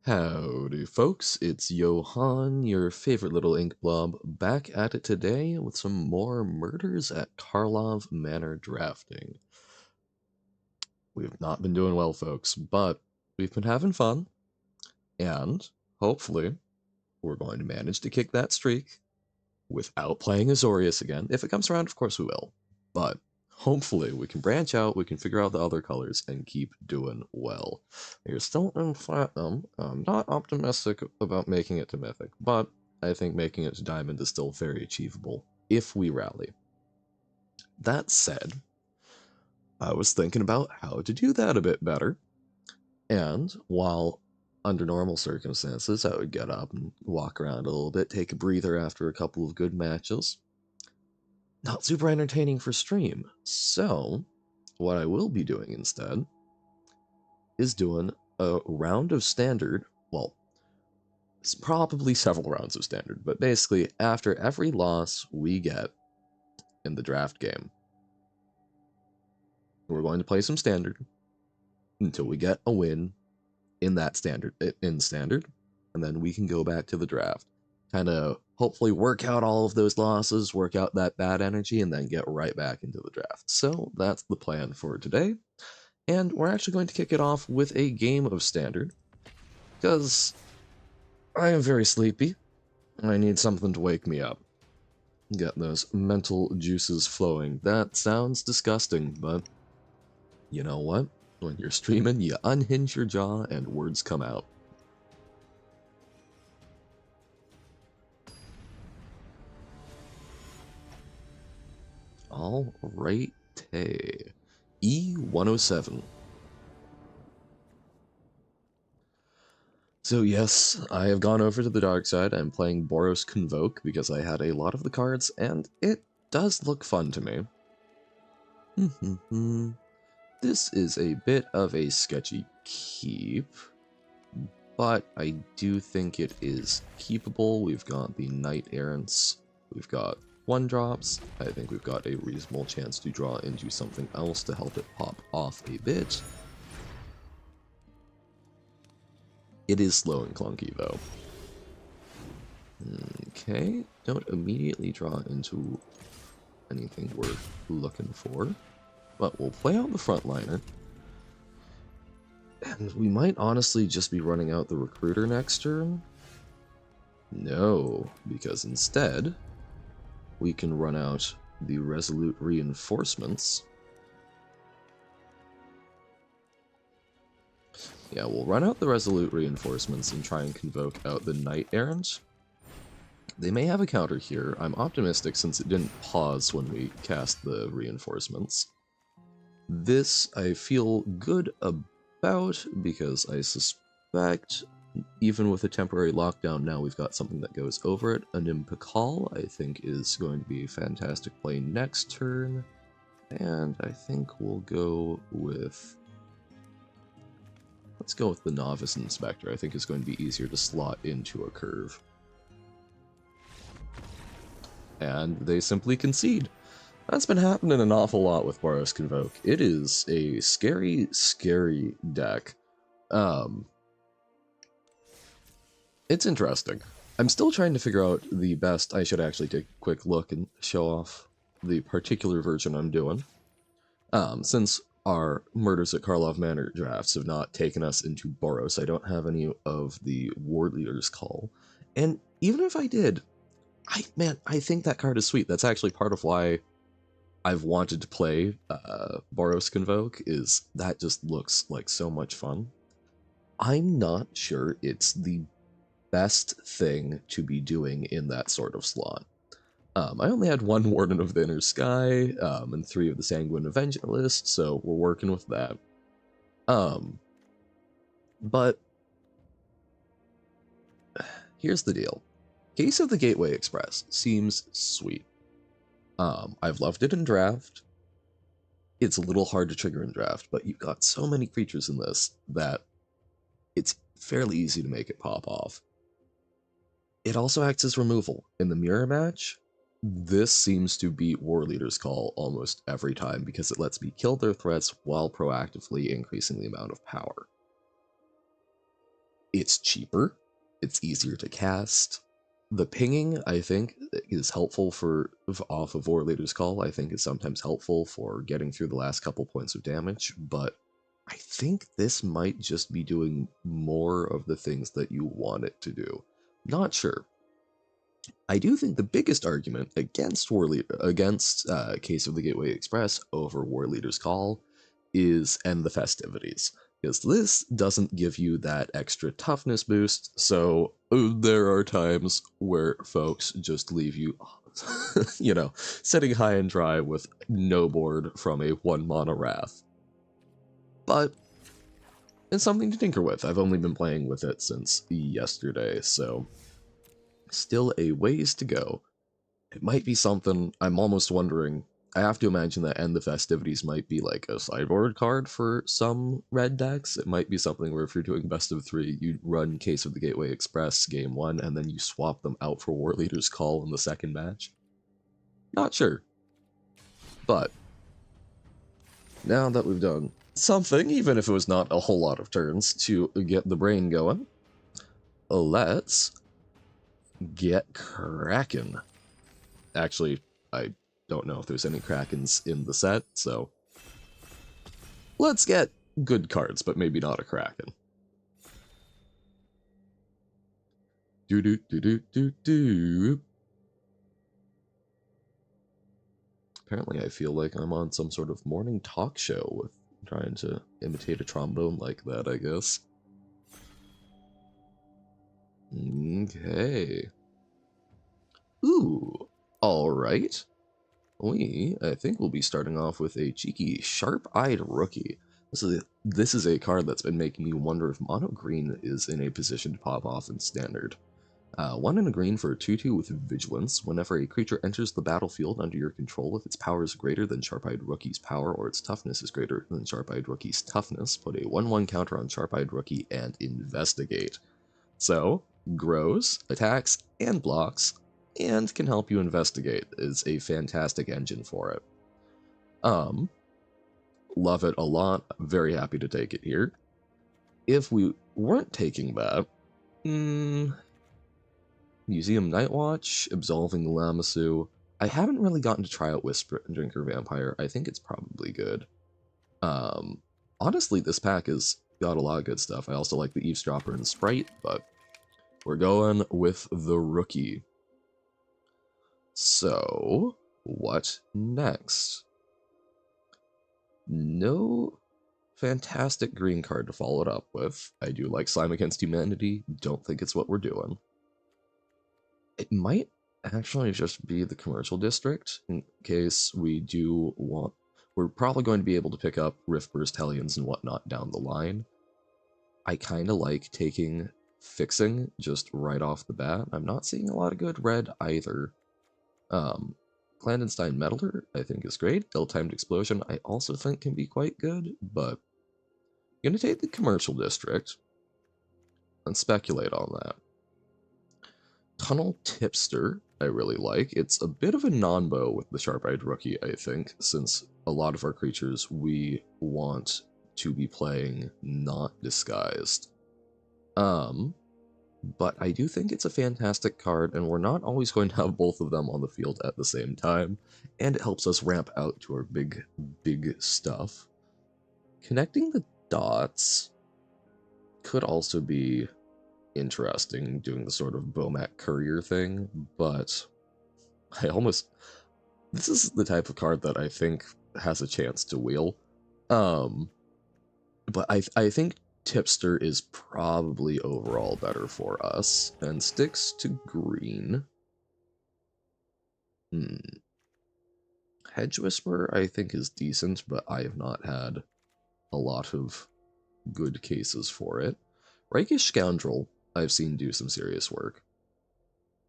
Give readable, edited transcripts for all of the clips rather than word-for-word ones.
Howdy folks, it's Johan, your favorite little ink blob, back at it today with some more Murders at Karlovmanor drafting. We've not been doing well, folks, but we've been having fun, and hopefully we're going to manage to kick that streak without playing Azorius again. If it comes around, of course we will, but hopefully we can branch out, we can figure out the other colors, and keep doing well. You're still in Platinum. I'm not optimistic about making it to Mythic, but I think making it to Diamond is still very achievable if we rally. That said, I was thinking about how to do that a bit better, and while under normal circumstances I would get up and walk around a little bit, take a breather after a couple of good matches, not super entertaining for stream. So what I will be doing instead is doing a round of standard. Well, it's probably several rounds of standard, but basically after every loss we get in the draft game, we're going to play some standard until we get a win in that standard, and then we can go back to the draft, kind of hopefully work out all of those losses, work out that bad energy, and then get right back into the draft. So that's the plan for today, and we're actually going to kick it off with a game of standard, because I am very sleepy. I need something to wake me up. Get those mental juices flowing. That sounds disgusting, but you know what? When you're streaming, you unhinge your jaw and words come out. Alright, E107. So yes, I have gone over to the dark side. I'm playing Boros Convoke because I had a lot of the cards, and it does look fun to me. This is a bit of a sketchy keep, but I do think it is keepable. We've got the Knight Errants, we've got 1-drops. I think we've got a reasonable chance to draw into something else to help it pop off a bit. It is slow and clunky though. Okay, don't immediately draw into anything worth looking for, but we'll play out the frontliner. And we might honestly just be running out the recruiter next turn. No, because instead we can run out the resolute reinforcements. Yeah, we'll run out the resolute reinforcements and try and convoke out the Knight Errant. They may have a counter here. I'm optimistic since it didn't pause when we cast the reinforcements. This I feel good about because I suspect even with a temporary lockdown now we've got something that goes over it. An Impakal I think is going to be a fantastic play next turn, and I think we'll go with... let's go with the Novice Inspector. I think it's going to be easier to slot into a curve. And they simply concede. That's been happening an awful lot with Boros Convoke. It is a scary, scary deck. It's interesting. I'm still trying to figure out the best. I should actually take a quick look and show off the particular version I'm doing. Since our Murders at Karlovmanor drafts have not taken us into Boros, I don't have any of the Ward Leader's Call. And even if I did, I think that card is sweet. That's actually part of why I've wanted to play Boros Convoke, is that just looks like so much fun. I'm not sure it's the best thing to be doing in that sort of slot. I only had 1 Warden of the Inner Sky, and 3 of the Sanguine Evangelist, so we're working with that. But here's the deal. Case of the Gateway Express seems sweet. I've loved it in draft. It's a little hard to trigger in draft, but you've got so many creatures in this that it's fairly easy to make it pop off. It also acts as removal. In the mirror match, this seems to beat War Leader's Call almost every time because it lets me kill their threats while proactively increasing the amount of power. It's cheaper, it's easier to cast. The pinging, I think, is helpful for off of War Leader's Call. I think is sometimes helpful for getting through the last couple points of damage, but I think this might just be doing more of the things that you want it to do. Not sure. I do think the biggest argument against Case of the Gateway Express over War Leader's Call is End the Festivities, because this doesn't give you that extra toughness boost, so there are times where folks just leave you, you know, sitting high and dry with no board from a 1-mana Wrath. But it's something to tinker with. I've only been playing with it since yesterday, so still a ways to go. It might be something, I'm almost wondering, I have to imagine that End the Festivities might be like a sideboard card for some red decks. It might be something where if you're doing best of 3, you run Case of the Gateway Express game 1, and then you swap them out for War Leader's Call in the second match. Not sure. But now that we've done something, even if it was not a whole lot of turns, to get the brain going, let's get cracking. Actually, I don't know if there's any Krakens in the set, so let's get good cards, but maybe not a Kraken. Apparently I feel like I'm on some sort of morning talk show with trying to imitate a trombone like that, I guess. Okay. Ooh, alright. I think we'll be starting off with a cheeky, sharp-eyed rookie. This is a card that's been making me wonder if mono green is in a position to pop off in standard. 1 and a green for a 2/2 with Vigilance. Whenever a creature enters the battlefield under your control, if its power is greater than Sharp-Eyed Rookie's power or its toughness is greater than Sharp-Eyed Rookie's toughness, put a 1/1 counter on Sharp-Eyed Rookie and investigate. So, grows, attacks, and blocks, and can help you investigate. Is a fantastic engine for it. Love it a lot. Very happy to take it here. If we weren't taking that, Museum Nightwatch, Absolving Lamasu. I haven't really gotten to try out Whisper Drinker Vampire. I think it's probably good. Honestly, this pack has got a lot of good stuff. I also like the Eavesdropper and Sprite, but we're going with the rookie. So, what next? No fantastic green card to follow it up with. I do like Slime Against Humanity. Don't think it's what we're doing. It might actually just be the Commercial District, in case we do want... We're probably going to be able to pick up Riftburst, Hellions, and whatnot down the line. I kind of like taking Fixing just right off the bat. I'm not seeing a lot of good red either. Clandestine Meddler, I think, is great. Ill-Timed Explosion, I also think can be quite good, but I'm going to take the Commercial District and speculate on that. Tunnel Tipster, I really like. It's a bit of a non-bow with the Sharp-Eyed Rookie, I think, since a lot of our creatures we want to be playing not disguised. But I do think it's a fantastic card, and we're not always going to have both of them on the field at the same time, and it helps us ramp out to our big stuff. Connecting the dots could also be interesting, doing the sort of Bomac Courier thing, but this is the type of card that I think has a chance to wheel. But I think Tipster is probably overall better for us, and sticks to green. Hedge Whisperer I think is decent, but I have not had a lot of good cases for it. Rakish Scoundrel I've seen do some serious work.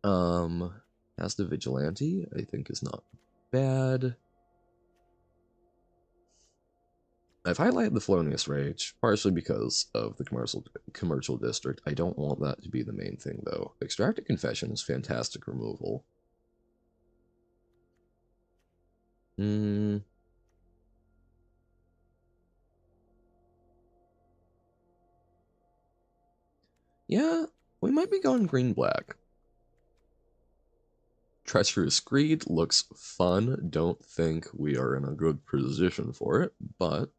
As the Vigilante I think is not bad. I've highlighted the Felonious Rage, partially because of the commercial district. I don't want that to be the main thing, though. Extracted Confession is fantastic removal. Yeah, we might be going green-black. Treacherous Greed looks fun. Don't think we are in a good position for it, but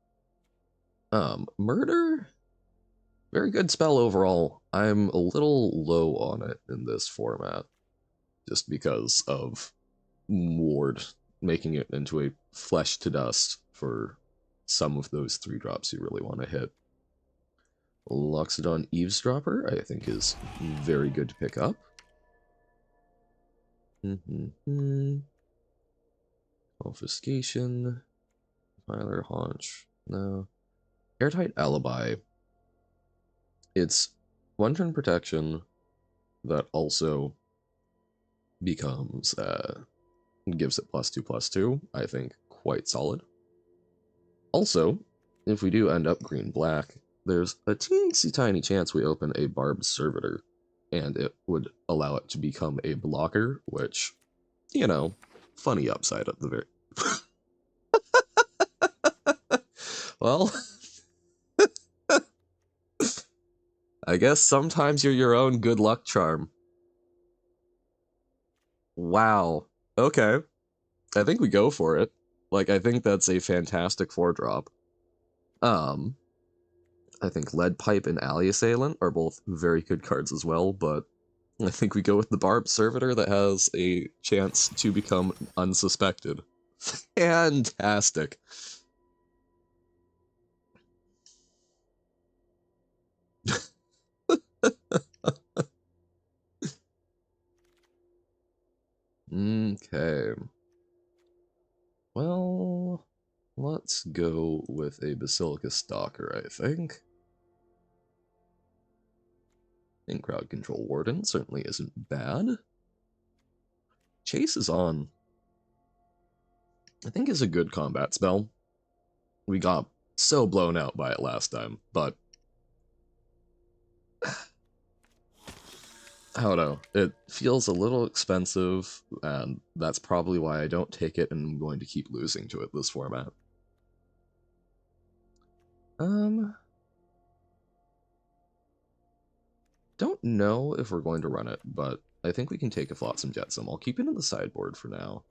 Murder, very good spell overall. I'm a little low on it in this format, just because of Ward making it into a flesh to dust for some of those 3-drops you really want to hit. Loxodon Eavesdropper, I think, is very good to pick up. Confiscation. Tyler Haunch. No. Airtight Alibi. It's 1-turn protection that also becomes, gives it +2/+2. I think quite solid. Also, if we do end up green-black, there's a teensy tiny chance we open a Barbed Servitor, and it would allow it to become a blocker, which, you know, funny upside at the very... Well, I guess sometimes you're your own good luck charm. Wow. Okay. I think we go for it. Like, I think that's a fantastic 4-drop. I think Lead Pipe and Alley Assailant are both very good cards as well, but I think we go with the Barbed Servitor that has a chance to become unsuspected. Fantastic. Okay. Well, let's go with a Basilica Stalker, I think. And Crowd Control Warden certainly isn't bad. Chase is on. I think is a good combat spell. We got so blown out by it last time, but I don't know. It feels a little expensive, and that's probably why I don't take it and I'm going to keep losing to it this format. Don't know if we're going to run it, but I think we can take a Flotsam Jetsam. I'll keep it in the sideboard for now.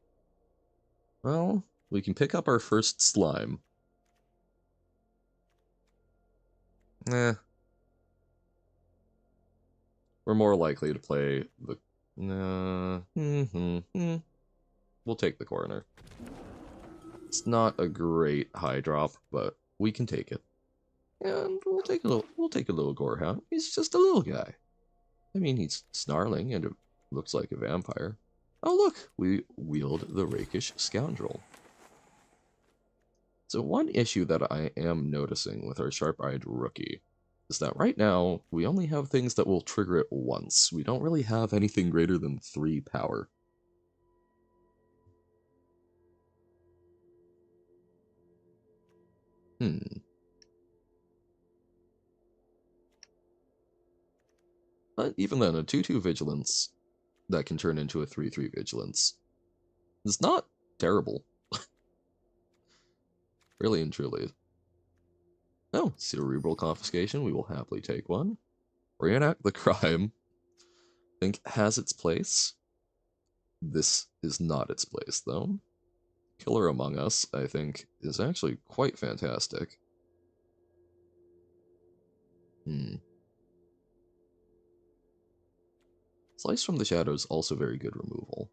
Well, we can pick up our first slime. Eh. We're more likely to play the... We'll take the coroner. It's not a great high drop, but we can take it. And we'll take a little Gorehound. He's just a little guy. I mean, he's snarling and it looks like a vampire. Oh look, we wield the Rakish Scoundrel. So one issue that I am noticing with our Sharp-Eyed Rookie is that right now, we only have things that will trigger it once. We don't really have anything greater than 3 power. But even then, a 2/2 Vigilance that can turn into a 3/3 Vigilance is not terrible. Really and truly. Oh, Cerebral Confiscation, we will happily take one. Reenact the Crime, I think has its place. This is not its place, though. Killer Among Us, I think, is actually quite fantastic. Slice from the Shadows, also very good removal.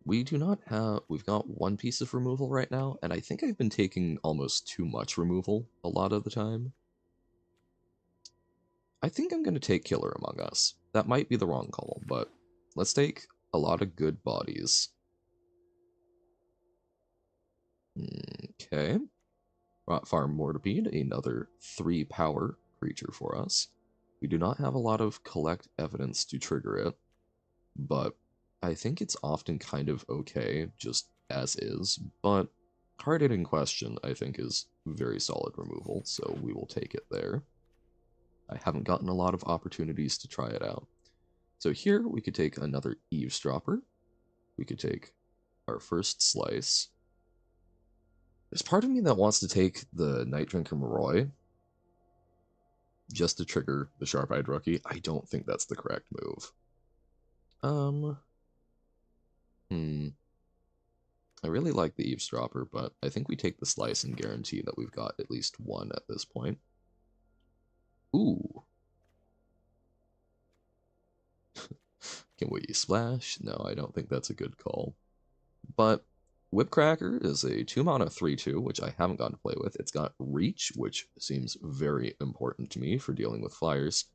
We do not have... We've got 1 piece of removal right now, and I think I've been taking almost too much removal a lot of the time. I think I'm going to take Killer Among Us. That might be the wrong call, but let's take a lot of good bodies. Okay. Rot Farm Mortipede, another 3 power creature for us. We do not have a lot of collect evidence to trigger it, but I think it's often kind of okay, just as is, but Hard Hitting Question, I think, is very solid removal, so we will take it there. I haven't gotten a lot of opportunities to try it out. So here, we could take another Eavesdropper. We could take our first Slice. There's part of me that wants to take the Night Drinker Moroi, just to trigger the Sharp-Eyed Rookie. I don't think that's the correct move. I really like the Eavesdropper, but I think we take the Slice and guarantee that we've got at least one at this point. Ooh. Can we splash? No, I don't think that's a good call. But Whipcracker is a 2-mana 3/2, which I haven't gotten to play with. It's got Reach, which seems very important to me for dealing with flyers.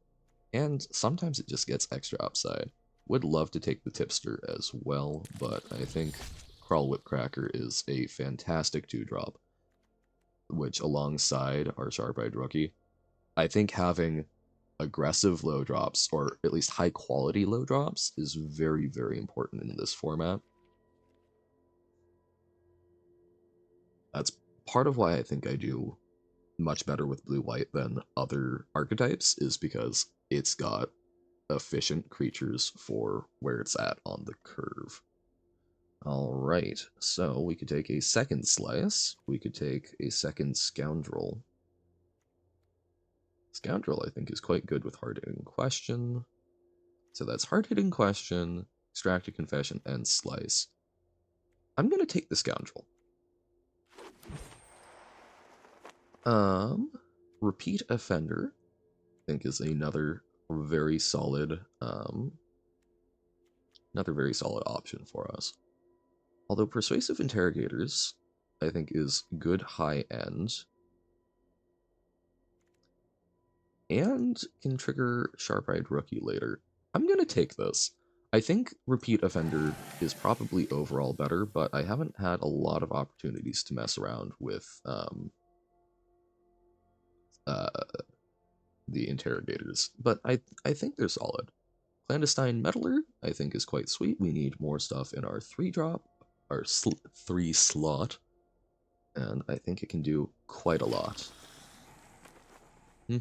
And sometimes it just gets extra upside. Would love to take the Tipster as well, but I think Crawl Whipcracker is a fantastic 2-drop, which alongside our Sharp-Eyed Rookie, I think having aggressive low drops, or at least high quality low drops, is very, very important in this format. That's part of why I think I do much better with blue-white than other archetypes, is because it's got efficient creatures for where it's at on the curve. Alright, so we could take a second Slice, we could take a second Scoundrel. Scoundrel, I think, is quite good with Hard-Hitting Question. So that's Hard-Hitting Question, Extracted Confession, and Slice. I'm gonna take the Scoundrel. Repeat Offender, I think, is another very solid option for us. Although Persuasive Interrogators, I think, is good high end and can trigger Sharp-Eyed Rookie later. I'm gonna take this. I think Repeat Offender is probably overall better, but I haven't had a lot of opportunities to mess around with the Interrogators, but I think they're solid. Clandestine Meddler, I think, is quite sweet. We need more stuff in our 3-drop, our 3 slot, and I think it can do quite a lot. I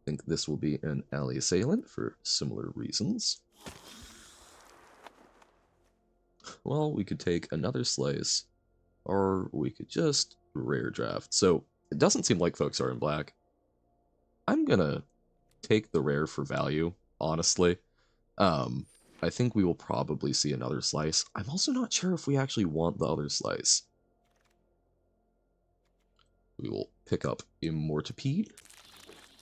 think this will be an Alley Assailant for similar reasons. Well, we could take another Slice, or we could just rare draft. So it doesn't seem like folks are in black. I'm gonna take the rare for value, honestly. I think we will probably see another Slice. I'm also not sure if we actually want the other Slice. We will pick up Immortipede.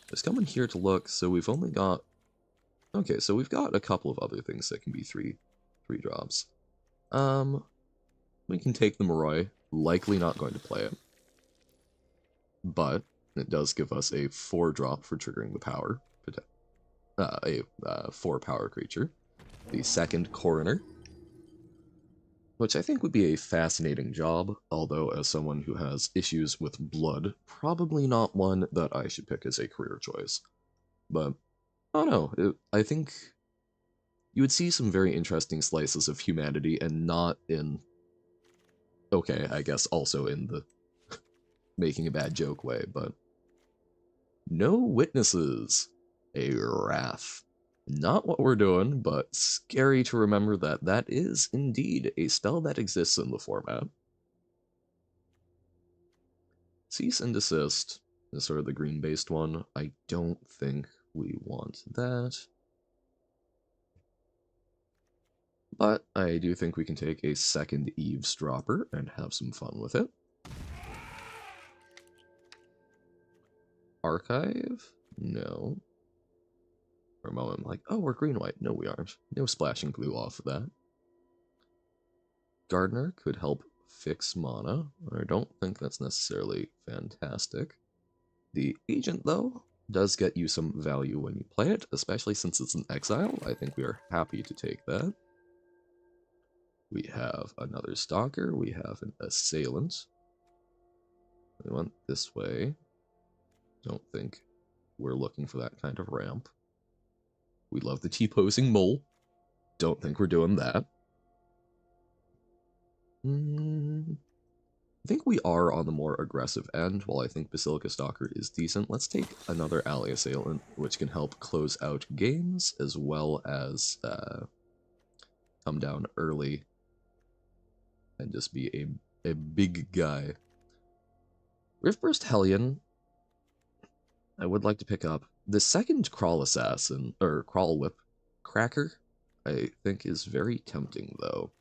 Just come in here to look, so we've only got... Okay, so we've got a couple of other things that can be 3 drops. We can take the Moroi, likely not going to play it. But it does give us a 4-drop for triggering the power. A 4-power creature. The second Coroner, which I think would be a fascinating job, although as someone who has issues with blood, probably not one that I should pick as a career choice. But, I don't know, I think you would see some very interesting slices of humanity, and not in... Okay, I guess also in the making a bad joke way, but... No Witnesses! A Wrath. Not what we're doing, but scary to remember that that is indeed a spell that exists in the format. Cease and Desist is sort of the green-based one. I don't think we want that. But I do think we can take a second Eavesdropper and have some fun with it. Archive? No. For a moment, I'm like, oh, we're green-white. No, we aren't. No splashing blue off of that. Gardener could help fix mana. I don't think that's necessarily fantastic. The Agent, though, does get you some value when you play it, especially since it's an exile. I think we are happy to take that. We have another Stalker. We have an Assailant. We went this way. Don't think we're looking for that kind of ramp. We love the T-posing mole. Don't think we're doing that. I think we are on the more aggressive end, while I think Basilica Stalker is decent. Let's take another Alley Assailant, which can help close out games, as well as come down early and just be a big guy. Riftburst Hellion I would like to pick up the second Crawl Assassin, or Crawl Whip Cracker, I think is very tempting, though,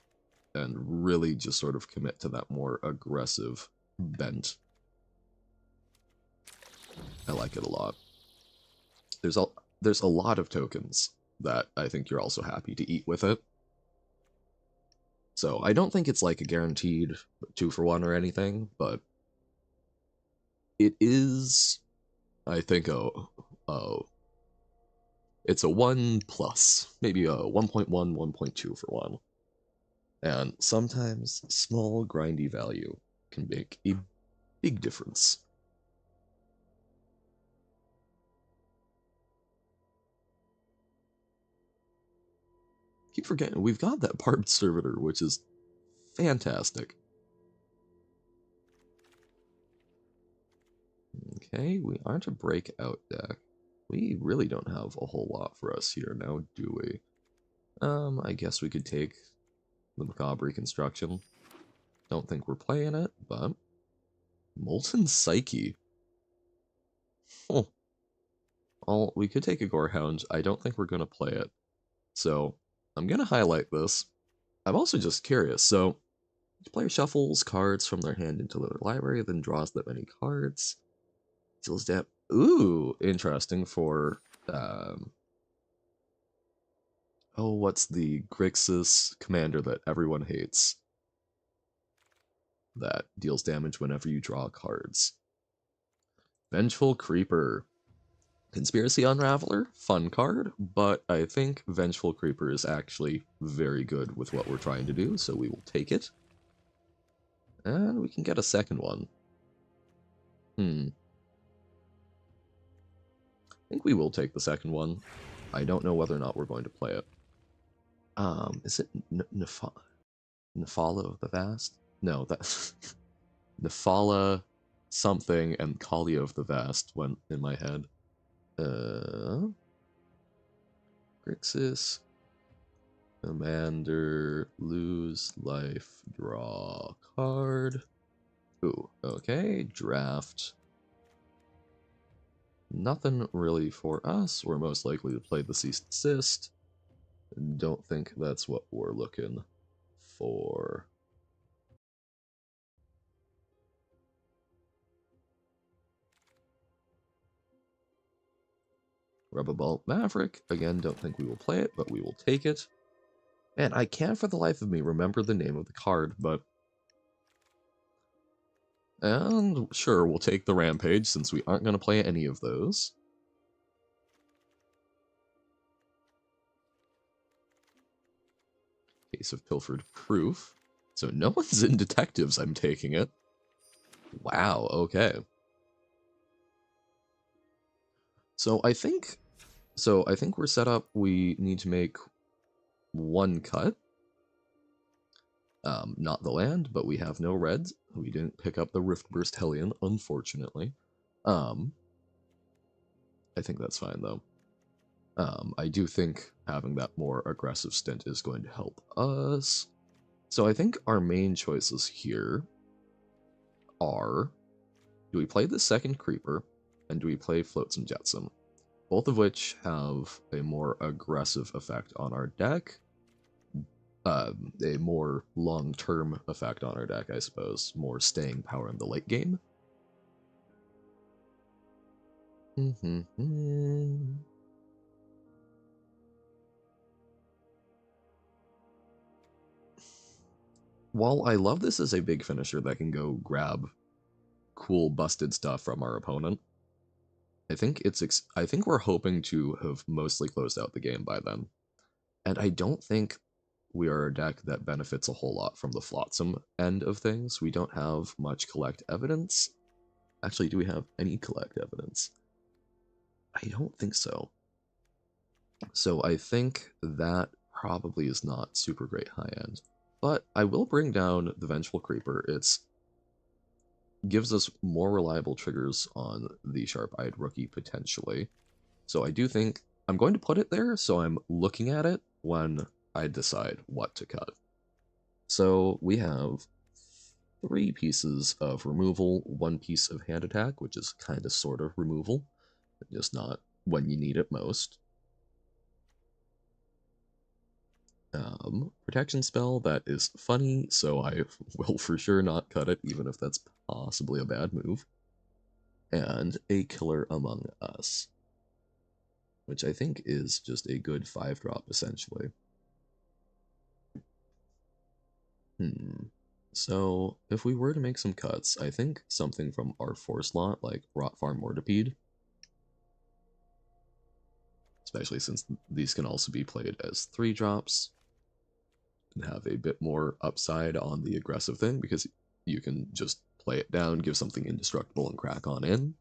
and really just sort of commit to that more aggressive bent. I like it a lot. There's a lot of tokens that I think you're also happy to eat with it. So I don't think it's like a guaranteed 2-for-1 or anything, but it is, I think, it's a 1+, maybe a 1.1, 1.2 for 1. And sometimes small grindy value can make a big difference. Keep forgetting, we've got that Barbed Servitor, which is fantastic. Okay, we aren't a breakout deck. We really don't have a whole lot for us here now, do we? I guess we could take the Macabre Reconstruction. Don't think we're playing it, but Molten Psyche. Oh. Well, we could take a Gorehound. I don't think we're going to play it. So, I'm going to highlight this. I'm also just curious. So, each player shuffles cards from their hand into their library, then draws that many cards. Deals damage. Ooh, interesting for... oh, what's the Grixis commander that everyone hates? That deals damage whenever you draw cards. Vengeful Creeper. Conspiracy Unraveler, fun card, but I think Vengeful Creeper is actually very good with what we're trying to do, so we will take it. And we can get a second one. I think we will take the second one. I don't know whether or not we're going to play it. Is it Nefala of the Vast? No, that's Nefala something and Kalia of the Vast went in my head. Grixis. Commander, lose life, draw card. Ooh, okay, draft. Nothing really for us. We're most likely to play the Cease and Desist. Don't think that's what we're looking for. Rubber Bolt Maverick. Again, don't think we will play it, but we will take it. And I can't for the life of me remember the name of the card, but... And sure, we'll take the Rampage, since we aren't going to play any of those. Case of Pilfered Proof. So no one's in Detectives, I'm taking it. Wow, okay. So I think we're set up. We need to make one cut. Not the land, but we have no reds. We didn't pick up the Riftburst Hellion, unfortunately. I think that's fine, though. I do think having that more aggressive stint is going to help us. So I think our main choices here are, do we play the second Creeper, and do we play Flotsam Jetsam? Both of which have a more aggressive effect on our deck. A more long-term effect on our deck, I suppose. More staying power in the late game. While I love this as a big finisher that can go grab cool busted stuff from our opponent, I think we're hoping to have mostly closed out the game by then. And I don't think we are a deck that benefits a whole lot from the Flotsam end of things. We don't have much collect evidence. Actually, do we have any collect evidence? I don't think so. So I think that probably is not super great high end. But I will bring down the Vengeful Creeper. It gives us more reliable triggers on the Sharp-Eyed Rookie, potentially. So I do think I'm going to put it there, so I'm looking at it when I decide what to cut. So we have 3 pieces of removal, 1 piece of hand attack, which is kind of sort of removal, just not when you need it most. Protection spell, that is funny, so I will for sure not cut it, even if that's possibly a bad move. And a Killer Among Us, which I think is just a good 5-drop, essentially. So, if we were to make some cuts, I think something from our 4 slot, like Rot Farm Mortipede, especially since these can also be played as 3-drops, and have a bit more upside on the aggressive thing, because you can just play it down, give something indestructible, and crack on in.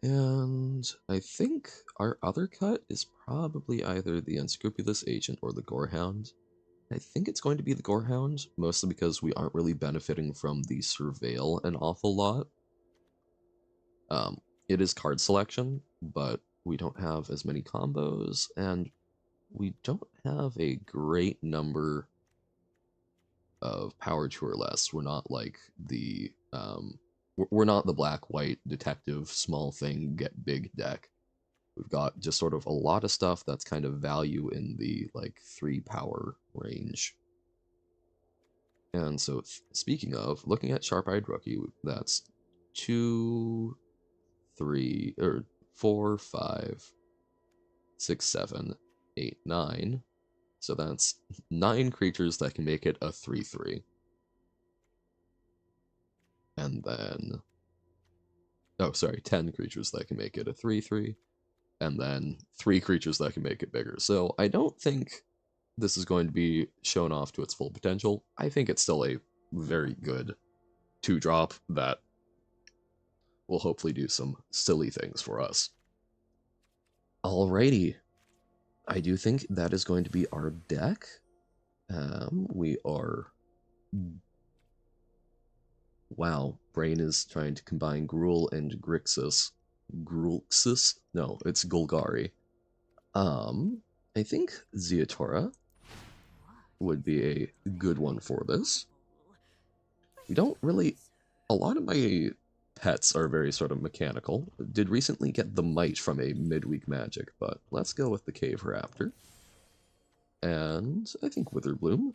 And I think our other cut is probably either the Unscrupulous Agent or the Gorehound. I think it's going to be the Gorehound, mostly because we aren't really benefiting from the Surveil an awful lot. It is card selection, but we don't have as many combos, and we don't have a great number of power 2 or less. We're not like the we're not the black-white detective small thing get big deck. We've got just sort of a lot of stuff that's kind of value in the like 3 power range. And so speaking of, looking at Sharp-Eyed Rookie, that's 2, 3, or 4, 5, 6, 7, 8, 9. So that's 9 creatures that can make it a 3/3. And then, oh, sorry, 10 creatures that can make it a 3/3. And then 3 creatures that can make it bigger. So I don't think this is going to be shown off to its full potential. I think it's still a very good 2-drop that will hopefully do some silly things for us. Alrighty. I do think that is going to be our deck. We are... Wow, Brain is trying to combine Gruul and Grixis. Grulxis? No, it's Golgari. I think Zeotora would be a good one for this. We don't really... A lot of my pets are very sort of mechanical. Did recently get the Mite from a midweek magic, but let's go with the Cave Raptor. And I think Witherbloom.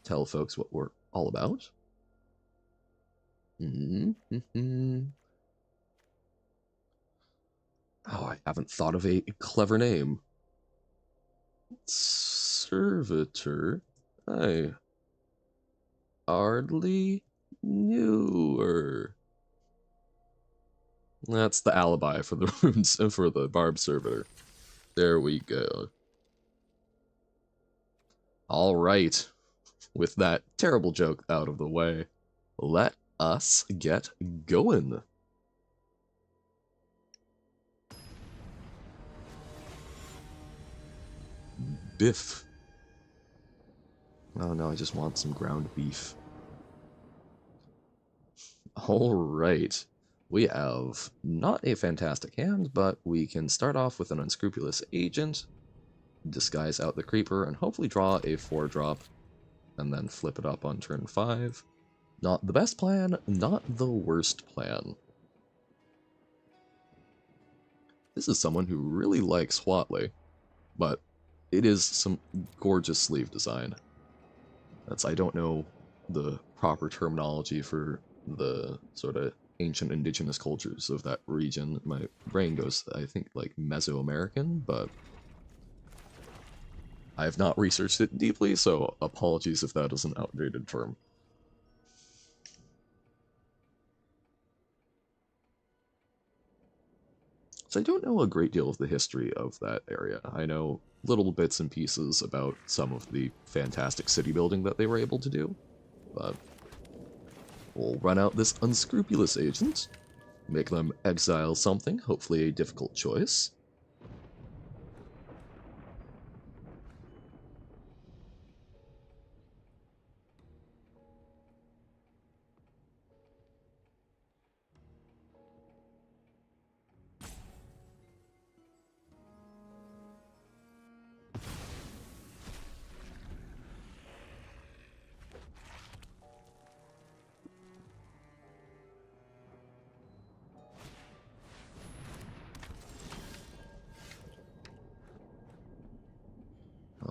Tell folks what we're all about. Oh, I haven't thought of a clever name. Servitor. I hardly knew her. That's the alibi for the runes for the Barbed Servitor. There we go. All right. With that terrible joke out of the way, let us get going. Biff. Oh no, I just want some ground beef. Alright. We have not a fantastic hand, but we can start off with an Unscrupulous Agent, disguise out the Creeper, and hopefully draw a 4-drop, and then flip it up on turn 5. Not the best plan, not the worst plan. This is someone who really likes Watley, but it is some gorgeous sleeve design. I don't know the proper terminology for the sort of ancient indigenous cultures of that region. My brain goes, I think, like Mesoamerican, but I have not researched it deeply, so apologies if that is an outdated term. So I don't know a great deal of the history of that area. I know little bits and pieces about some of the fantastic city building that they were able to do, but we'll run out this Unscrupulous Agent, make them exile something, hopefully a difficult choice.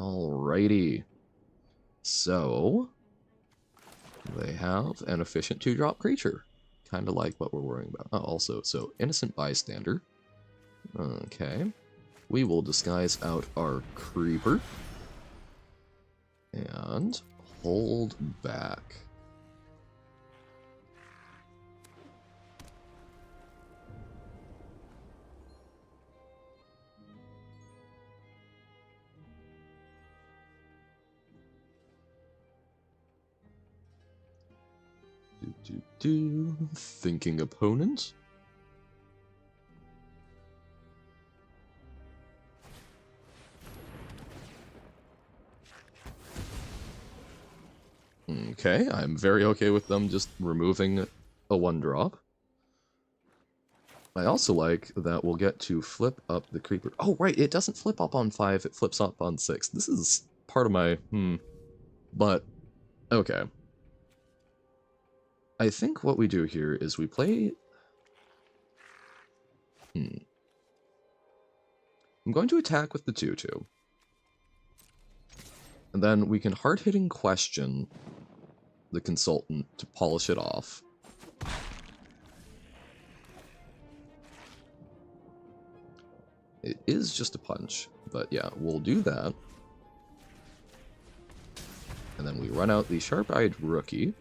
Alrighty. So, they have an efficient 2-drop creature. Kind of like what we're worrying about. Oh, also, so innocent bystander. Okay. We will disguise out our creeper. And hold back. Thinking opponent. Okay, I'm very okay with them just removing a 1-drop. I also like that we'll get to flip up the creeper. Oh, right, it doesn't flip up on 5, it flips up on 6. This is part of my, but, okay. I think what we do here is we play... I'm going to attack with the 2-2. And then we can hard-hitting question the consultant to polish it off. It is just a punch, but yeah, we'll do that. And then we run out the Sharp-Eyed Rookie.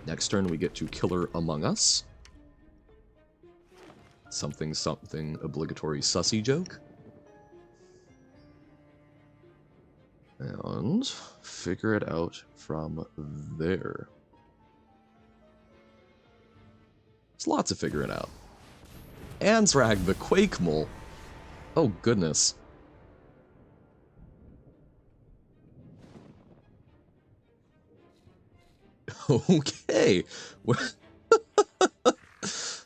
Next turn we get to Killer Among Us. Something something obligatory sussy joke. And figure it out from there. There's lots of figuring out. Ansrag the Quake Mole. Oh goodness. Okay.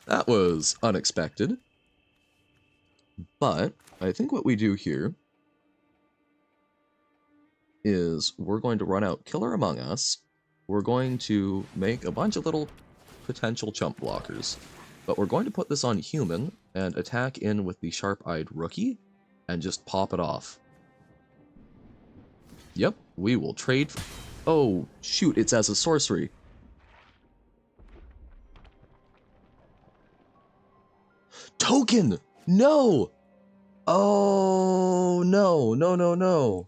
That was unexpected. But I think what we do here is we're going to run out Killer Among Us. We're going to make a bunch of little potential chump blockers. But we're going to put this on human and attack in with the Sharp-Eyed Rookie and just pop it off. Yep, we will trade... Oh, shoot, it's as a sorcery. Token! No! Oh, no, no, no, no.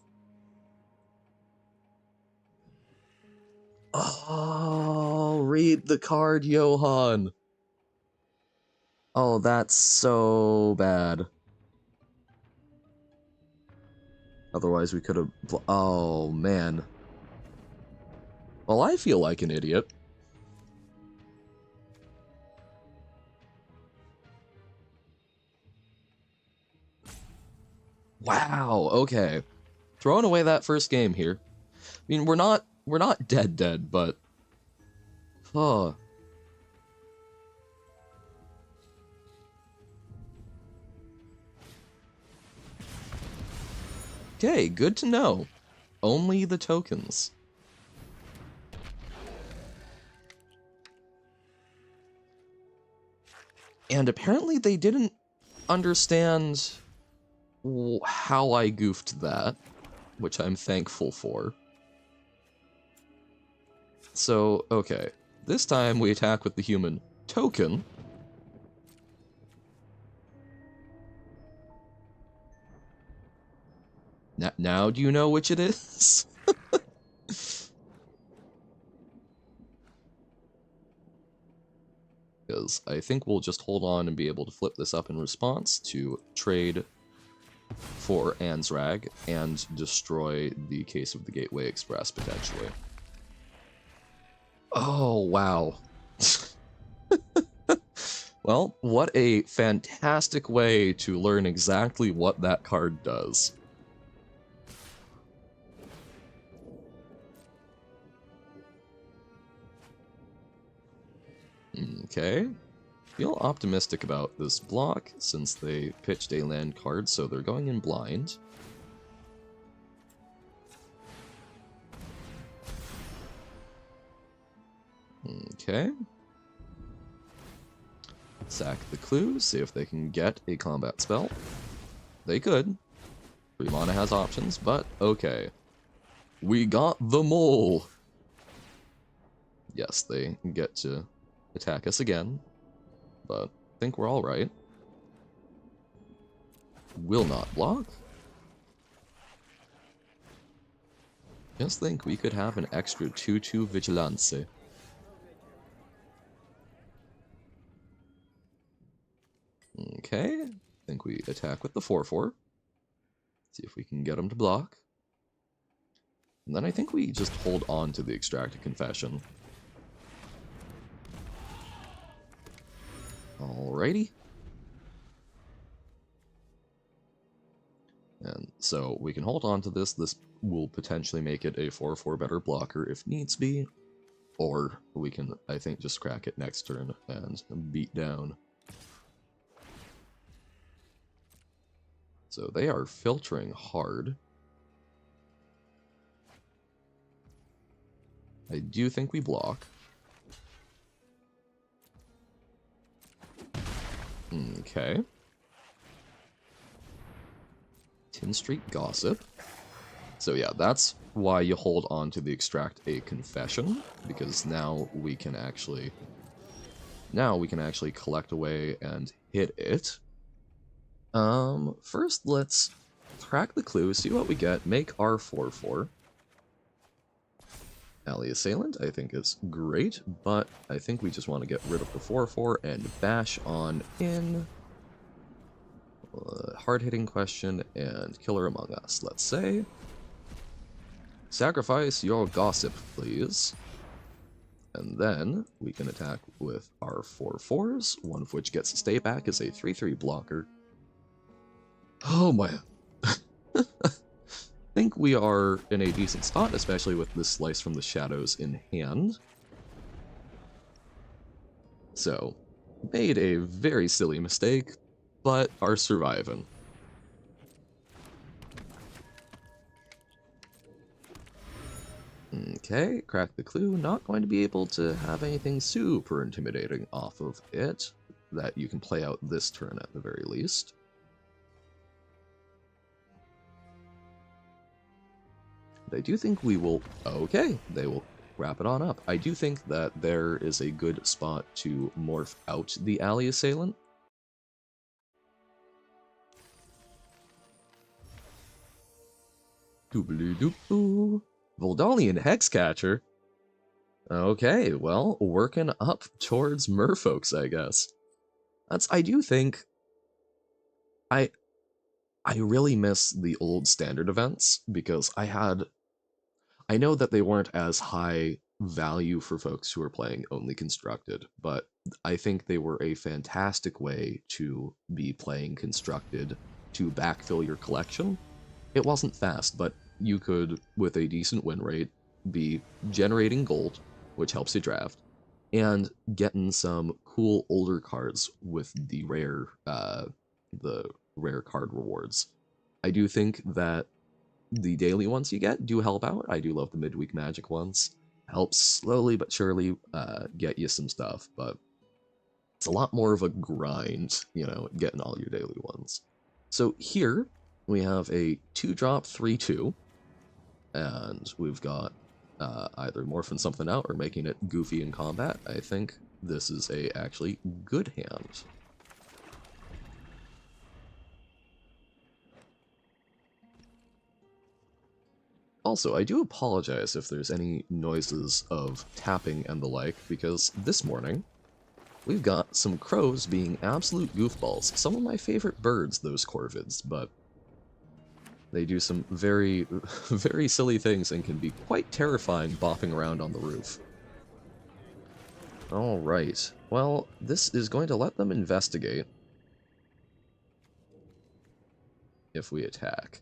Oh, read the card, Johan. Oh, that's so bad. Otherwise, we could have... Oh, man. Well, I feel like an idiot. Wow, okay. Throwing away that first game here. I mean, we're not dead, but... Oh. Okay, good to know. Only the tokens. And apparently they didn't understand how I goofed that, which I'm thankful for. So, okay. This time we attack with the human token. Now do you know which it is? Because I think we'll just hold on and be able to flip this up in response to trade for Ansrag and destroy the Case of the Gateway Express, potentially. Oh, wow. Well, what a fantastic way to learn exactly what that card does. Okay. Feel optimistic about this block since they pitched a land card, so they're going in blind. Okay. Sack the clue, see if they can get a combat spell. They could. 3 mana has options, but okay. We got the mole! Yes, they get to attack us again, but I think we're alright. Will not block. Just think we could have an extra 2/2 Vigilance. Okay, I think we attack with the 4/4. See if we can get him to block. And then I think we just hold on to the Extracted Confession. Alrighty. And so we can hold on to this. This will potentially make it a 4/4 better blocker if needs be. Or we can, I think, just crack it next turn and beat down. So they are filtering hard. I do think we block. Okay. Tin Street Gossip. So yeah, that's why you hold on to the Extract a Confession, because now we can actually collect away and hit it. First let's crack the clue, see what we get, make our 4/4. Alley Assailant, I think is great, but I think we just want to get rid of the 4/4 and bash on in. Hard-hitting question and Killer Among Us, let's say. Sacrifice your Gossip, please. And then we can attack with our 4/4s, one of which gets a stay back as a 3/3 blocker. Oh my... I think we are in a decent spot, especially with this Slice from the Shadows in hand. So, made a very silly mistake, but are surviving. Okay, crack the clue. Not going to be able to have anything super intimidating off of it that you can play out this turn at the very least. But I do think we will... Okay, they will wrap it on up. I do think that there is a good spot to morph out the Alley Assailant. Doobly-doop-doo. Voldalian Hexcatcher? Okay, well, working up towards merfolks, I guess. I do think... I really miss the old standard events, because I know that they weren't as high value for folks who are playing only Constructed, but I think they were a fantastic way to be playing Constructed to backfill your collection. It wasn't fast, but you could, with a decent win rate, be generating gold, which helps you draft, and getting some cool older cards with the rare card rewards. I do think that the daily ones you get do help out. I do love the midweek magic ones. Helps slowly but surely get you some stuff, but it's a lot more of a grind, you know, getting all your daily ones. So here we have a 2-drop 3/2, and we've got either morphing something out or making it goofy in combat. I think this is a actually good hand. Also, I do apologize if there's any noises of tapping and the like, because this morning we've got some crows being absolute goofballs. Some of my favorite birds, those corvids, but they do some very, very silly things and can be quite terrifying bopping around on the roof. Alright, well, this is going to let them investigate if we attack.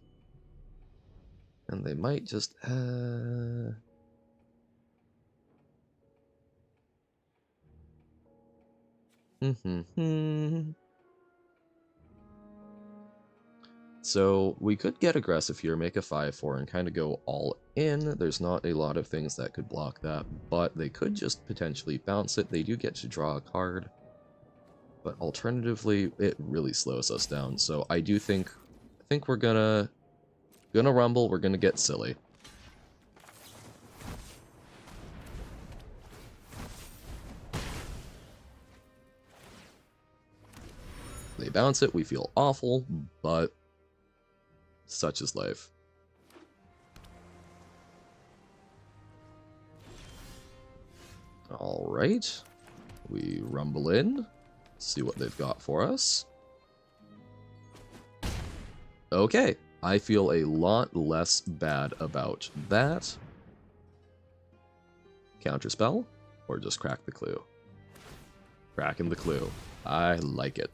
And they might just... So we could get aggressive here, make a 5/4, and kind of go all in. There's not a lot of things that could block that, but they could just potentially bounce it. They do get to draw a card, but alternatively, it really slows us down. So I do think we're gonna Gonna rumble, we're gonna get silly. They bounce it, we feel awful, but such is life. Alright. We rumble in, see what they've got for us. Okay, I feel a lot less bad about that. Counterspell, or just crack the clue? Cracking the clue. I like it.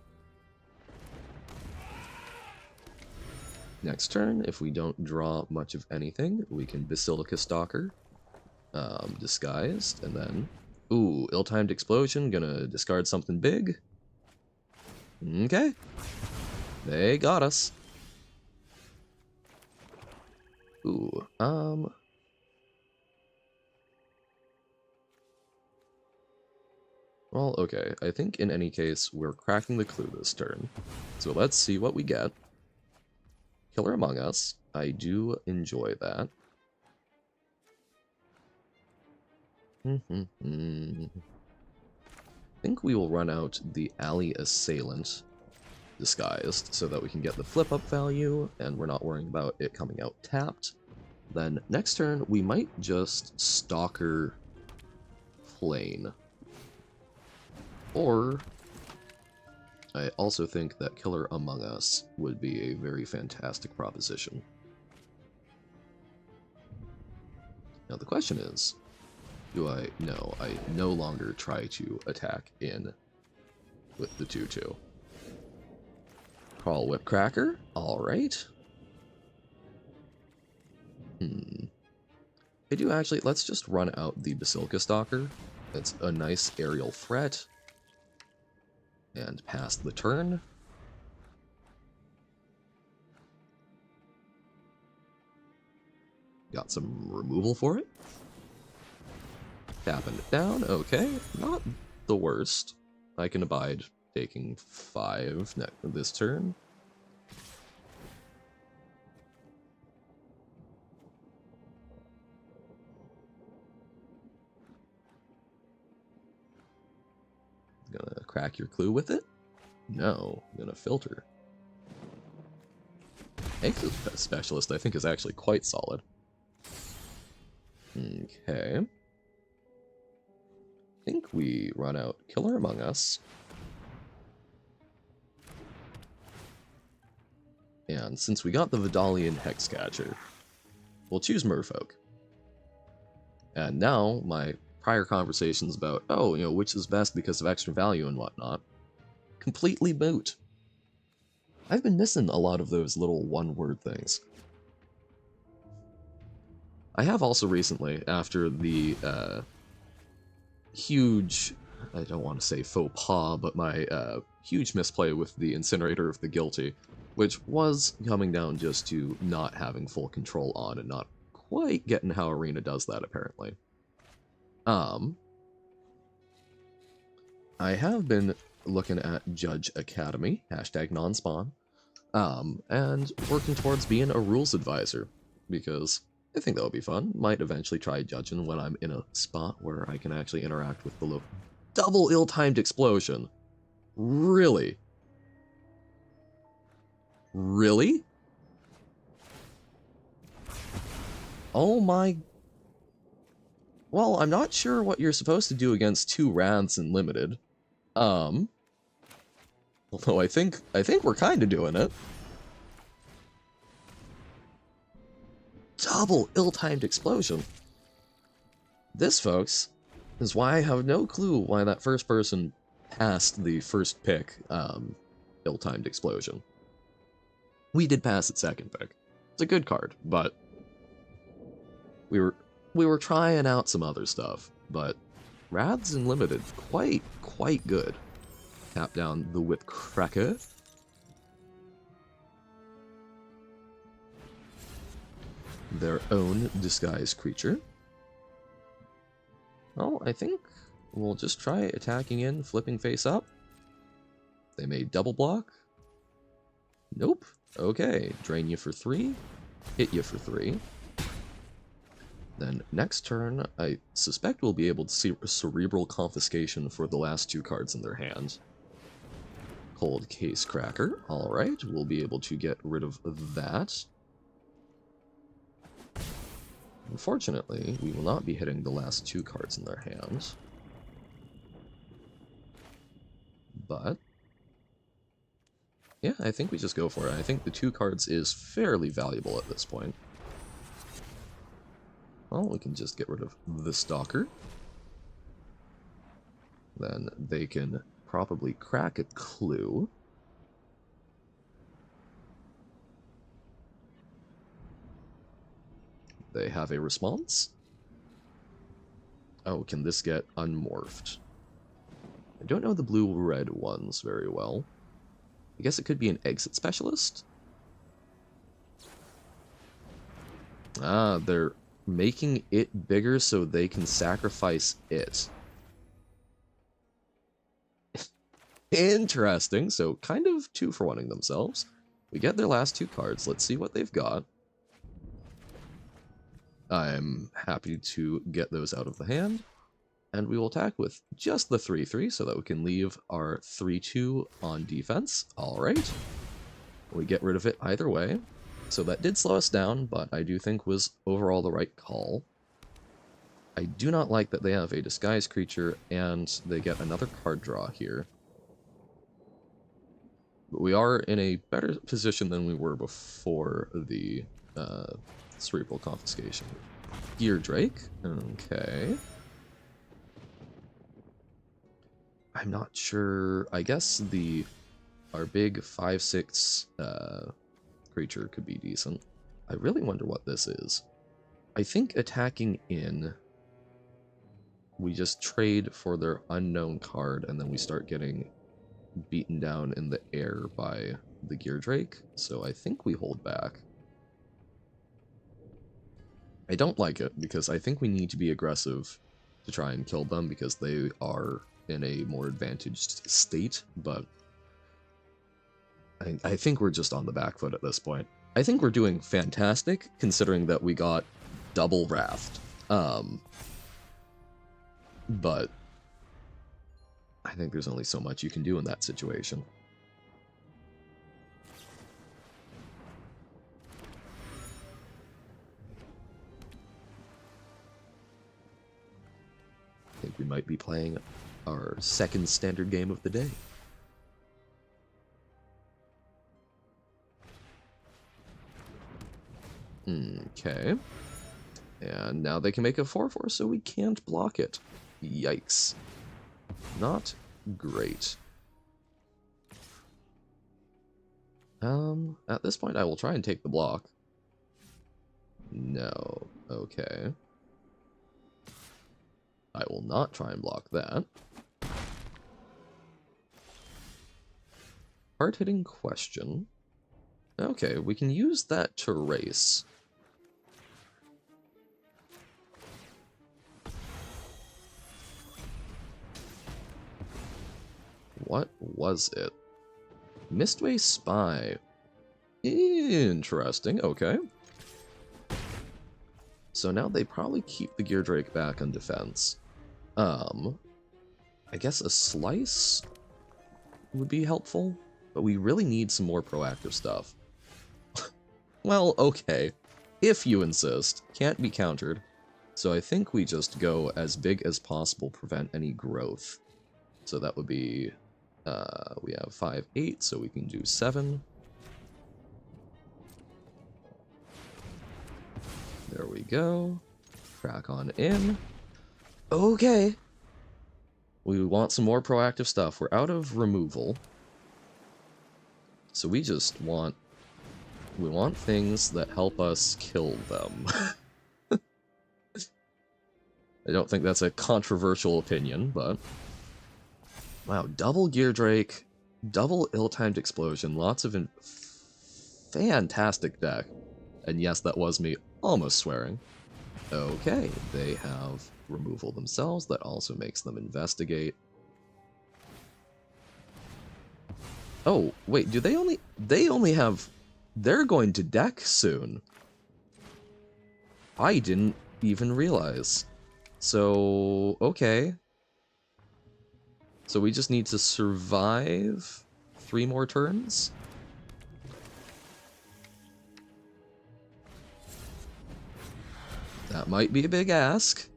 Next turn, if we don't draw much of anything, we can Basilica Stalker, disguised, and then, ooh, ill-timed explosion, gonna discard something big. Okay, they got us. Ooh, well, okay, I think in any case, we're cracking the clue this turn. So let's see what we get. Killer Among Us. I do enjoy that. I think we will run out the Alley Assailant disguised so that we can get the flip-up value, and we're not worrying about it coming out tapped. Then next turn, we might just Stalker Plane. Or I also think that Killer Among Us would be a very fantastic proposition. Now the question is, do I... No, I no longer try to attack in with the 2-2. Crawl Whip Cracker, alright. I do actually... Let's just run out the Basilica Stalker. It's a nice aerial threat. And pass the turn. Got some removal for it. Tapping it down, okay. Not the worst. I can abide taking 5 this turn. Gonna crack your clue with it? No, I'm gonna filter. Exit Specialist, I think, is actually quite solid. Okay. I think we run out Killer Among Us. And since we got the Vidalian Hexcatcher, we'll choose Merfolk. And now, my prior conversations about, oh, you know, which is best because of extra value and whatnot, completely moot. I've been missing a lot of those little one-word things. I have also recently, after the huge, I don't want to say faux pas, but my huge misplay with the Incinerator of the Guilty, which was coming down just to not having full control on and not quite getting how Arena does that, apparently. I have been looking at Judge Academy, hashtag non-spawn, and working towards being a rules advisor, because I think that would be fun. Might eventually try judging when I'm in a spot where I can actually interact with the double ill-timed explosion. Really? Really? Oh my... Well, I'm not sure what you're supposed to do against 2 Wraths in Limited. Although I think we're kind of doing it. Double ill-timed explosion. This, folks, is why I have no clue why that first person passed the first pick, ill-timed explosion. We did pass at second pick. It's a good card, but we were trying out some other stuff, but Wraths in Limited, quite good. Tap down the Whip Cracker. Their own disguised creature. Well, I think we'll just try attacking in, flipping face up. They may double block. Nope. Okay, drain you for 3. hit you for 3. Then next turn, I suspect we'll be able to see Cerebral Confiscation for the last 2 cards in their hand. Cold Case Cracker. Alright, we'll be able to get rid of that. Unfortunately, we will not be hitting the last 2 cards in their hand. But yeah, I think we just go for it. I think the 2 cards is fairly valuable at this point. Well, we can just get rid of the Stalker. Then they can probably crack a clue. They have a response. Oh, can this get unmorphed? I don't know the blue-red ones very well. I guess it could be an exit specialist? Ah, they're making it bigger so they can sacrifice it. Interesting, so kind of 2-for-1ing themselves. We get their last 2 cards, let's see what they've got. I'm happy to get those out of the hand. And we will attack with just the 3-3 so that we can leave our 3-2 on defense. Alright. We get rid of it either way. So that did slow us down, but I do think was overall the right call. I do not like that they have a disguised creature and they get another card draw here. But we are in a better position than we were before the Cerebral Confiscation. Gear Drake. Okay. I'm not sure. I guess our big 5/6 creature could be decent. I really wonder what this is. I think attacking in, we just trade for their unknown card, and then we start getting beaten down in the air by the Gear Drake. So I think we hold back. I don't like it, because I think we need to be aggressive to try and kill them, because they are in a more advantaged state, but I think we're just on the back foot at this point. I think we're doing fantastic, considering that we got double Wrathed. But I think there's only so much you can do in that situation. I think we might be playing our second standard game of the day. Okay. And now they can make a 4/4, so we can't block it. Yikes. Not great. At this point I will try and take the block. No. Okay. I will not try and block that. Hard-hitting question. Okay, we can use that to race. What was it? Mistway Spy. Interesting, okay. So now they probably keep the Gear Drake back on defense. I guess a Slice would be helpful, but we really need some more proactive stuff. Well, okay, if you insist. Can't be countered. So I think we just go as big as possible, prevent any growth. So that would be, we have 5/8, so we can do 7. There we go. Crack on in. Okay. We want some more proactive stuff. We're out of removal. So we just want... we want things that help us kill them. I don't think that's a controversial opinion, but... wow, double Gear Drake, double ill-timed explosion, lots of fantastic deck. And yes, that was me almost swearing. Okay, they have removal themselves, that also makes them investigate. Oh, wait, do they only have... they're going to deck soon. I didn't even realize. So, okay. So we just need to survive 3 more turns? That might be a big ask.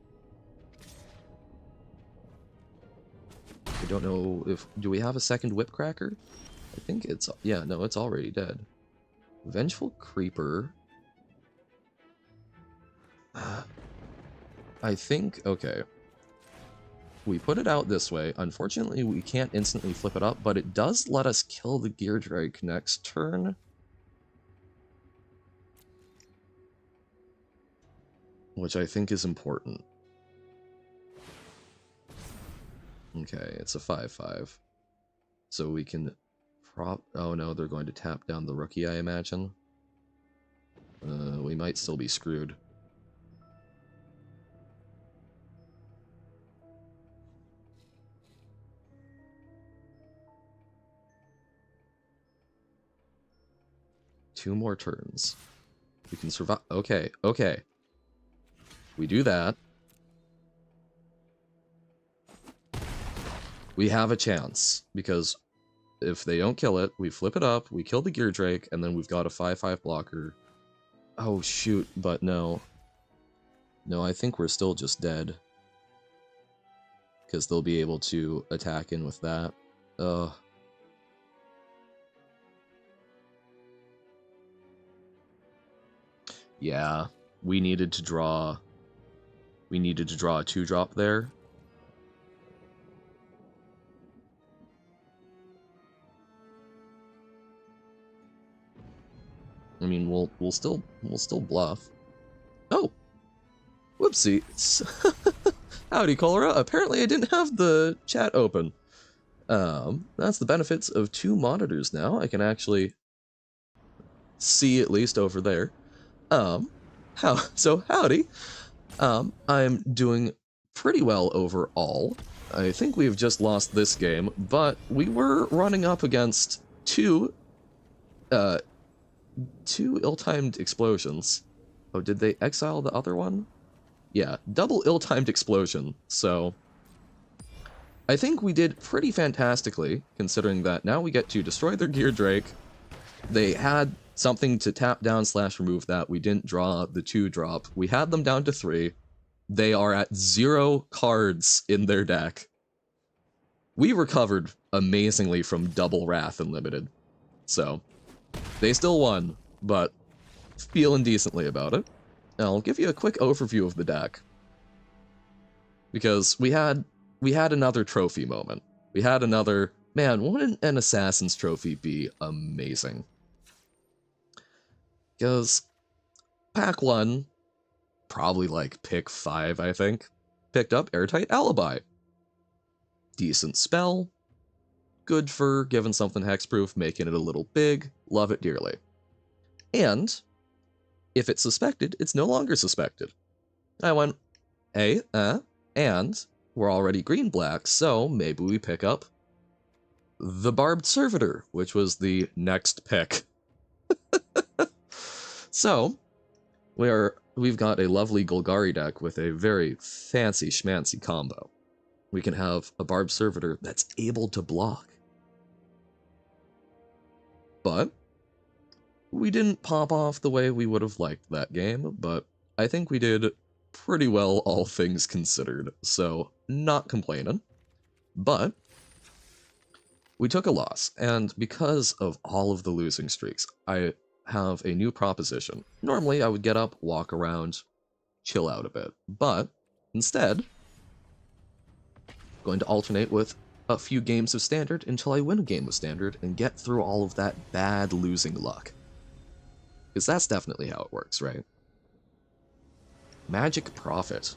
I don't know if... Do we have a second Whipcracker? I think it's... Yeah, no, it's already dead. Vengeful Creeper. I think... Okay. We put it out this way. Unfortunately, we can't instantly flip it up, but it does let us kill the Gear Drake next turn. Which I think is important. Okay, it's a 5/5. So we can oh no, they're going to tap down the rookie, I imagine. We might still be screwed. Two more turns. We can survive. Okay, okay. We do that. We have a chance, because if they don't kill it, we flip it up, we kill the Gear Drake, and then we've got a 5/5 blocker. Oh shoot, but no. No, I think we're still just dead. Because they'll be able to attack in with that. Ugh. Yeah, we needed to draw... We needed to draw a 2-drop there. I mean, we'll still bluff. Oh, whoopsie. Howdy, Cholera. Apparently, I didn't have the chat open. That's the benefits of 2 monitors now. I can actually see at least over there. So howdy. I'm doing pretty well overall. I think we've just lost this game, but we were running up against two ill-timed explosions. Oh, did they exile the other one? Yeah, double ill-timed explosion, so... I think we did pretty fantastically, considering that now we get to destroy their Gear Drake. They had something to tap down / remove that. We didn't draw the 2-drop. We had them down to 3. They are at 0 cards in their deck. We recovered amazingly from double Wrath Unlimited. So, they still won, but feeling decently about it. I'll give you a quick overview of the deck. Because we had another trophy moment. We had another... Man, wouldn't an Assassin's Trophy be amazing? Because pack 1, probably like pick 5, I think, picked up Airtight Alibi. Decent spell. Good for giving something hexproof, making it a little big. Love it dearly. And if it's suspected, it's no longer suspected. I went, hey, and we're already green-black, so maybe we pick up the Barbed Servitor, which was the next pick. So, we've got a lovely Golgari deck with a very fancy schmancy combo. We can have a Barbed Servitor that's able to block. But we didn't pop off the way we would have liked that game, but I think we did pretty well, all things considered, so not complaining. But we took a loss, and because of all of the losing streaks, I have a new proposition. Normally, I would get up, walk around, chill out a bit, but instead, I'm going to alternate with a few games of Standard until I win a game of Standard and get through all of that bad losing luck. Because that's definitely how it works, right? Magic Prophet.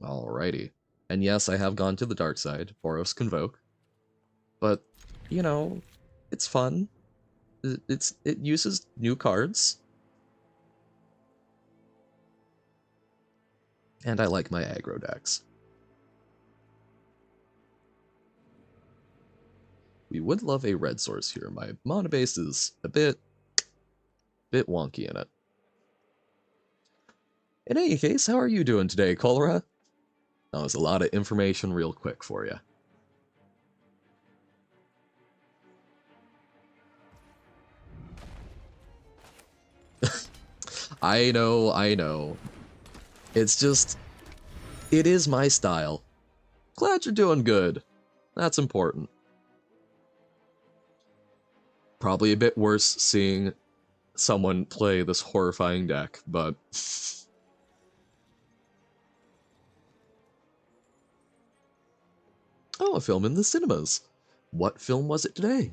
Alrighty. And yes, I have gone to the dark side, Boros Convoke. But, you know, it's fun. It uses new cards. And I like my aggro decks. We would love a red source here. My mana base is a bit wonky in it. In any case, how are you doing today, Cholera? That was a lot of information real quick for you. I know. It's just, it is my style. Glad you're doing good. That's important. Probably a bit worse seeing someone play this horrifying deck, but... Oh, a film in the cinemas. What film was it today?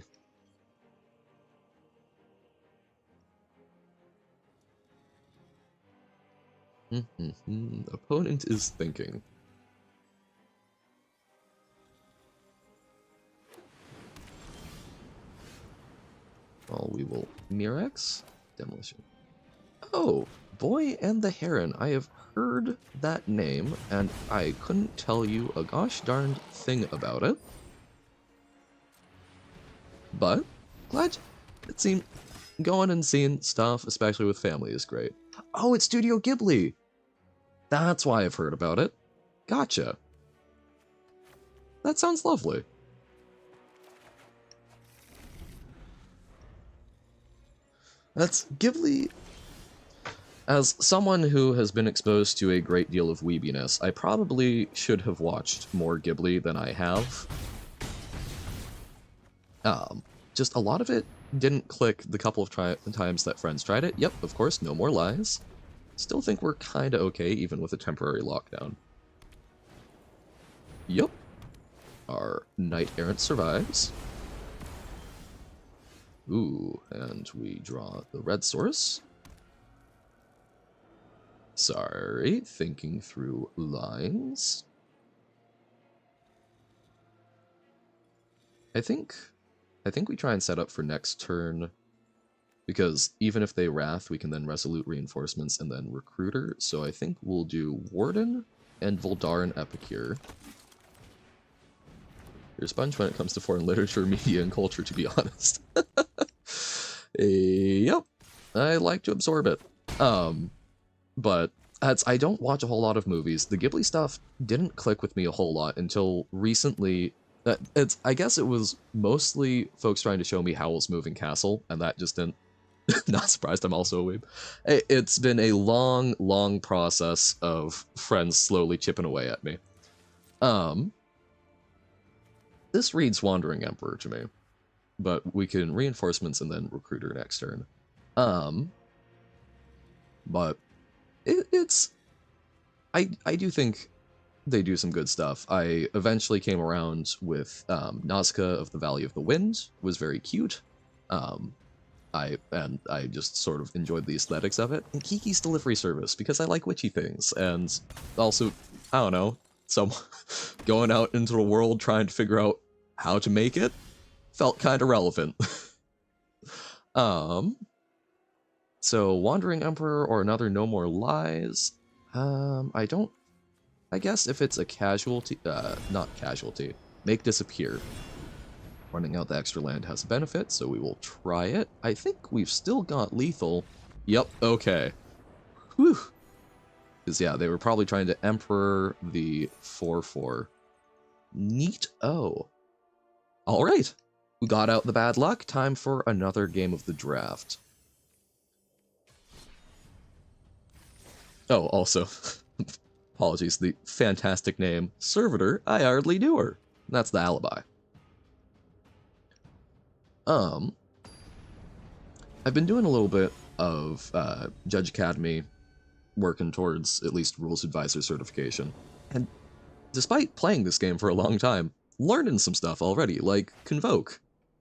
Opponent is thinking. Well, we will Mirex Demolition. Oh, Boy and the Heron. I have heard that name, and I couldn't tell you a gosh darned thing about it. But glad it seemed going and seeing stuff, especially with family, is great. Oh, it's Studio Ghibli. That's why I've heard about it. Gotcha. That sounds lovely. That's Ghibli. As someone who has been exposed to a great deal of weebiness, I probably should have watched more Ghibli than I have. Just a lot of it didn't click the couple of times that friends tried it. Yep, of course, no more lies. Still think we're kinda okay, even with a temporary lockdown. Yep. Our Knight Errant survives. Ooh, and we draw the red source. Sorry, thinking through lines. I think we try and set up for next turn, because even if they Wrath, we can then Resolute Reinforcements and then Recruiter, so I think we'll do Warden and Voldaren Epicure. You're a sponge when it comes to foreign literature, media, and culture, to be honest. Yep, I like to absorb it. But I don't watch a whole lot of movies. The Ghibli stuff didn't click with me a whole lot until recently. I guess it was mostly folks trying to show me Howl's Moving Castle, and that just didn't... Not surprised, I'm also a weeb. It's been a long, long process of friends slowly chipping away at me. This reads Wandering Emperor to me, but we can Reinforcements and then Recruiter next turn. But I do think they do some good stuff. I eventually came around with Nazca of the Valley of the Wind, was very cute. I just sort of enjoyed the aesthetics of it. And Kiki's Delivery Service, because I like witchy things, and also, I don't know, some going out into the world trying to figure out how to make it felt kind of relevant. So Wandering Emperor or another No More Lies. I guess if it's a casualty, not casualty, Make Disappear. Running out the extra land has a benefit, so we will try it. I think we've still got lethal. Yep, okay. Whew. Because, yeah, they were probably trying to Emperor the 4/4. Neat-o. Alright. We got out the bad luck. Time for another game of the draft. Oh, also, apologies, the fantastic name, Servitor, I hardly knew her. That's the Alibi. I've been doing a little bit of Judge Academy, working towards at least Rules Advisor certification, and despite playing this game for a long time, learning some stuff already, like Convoke.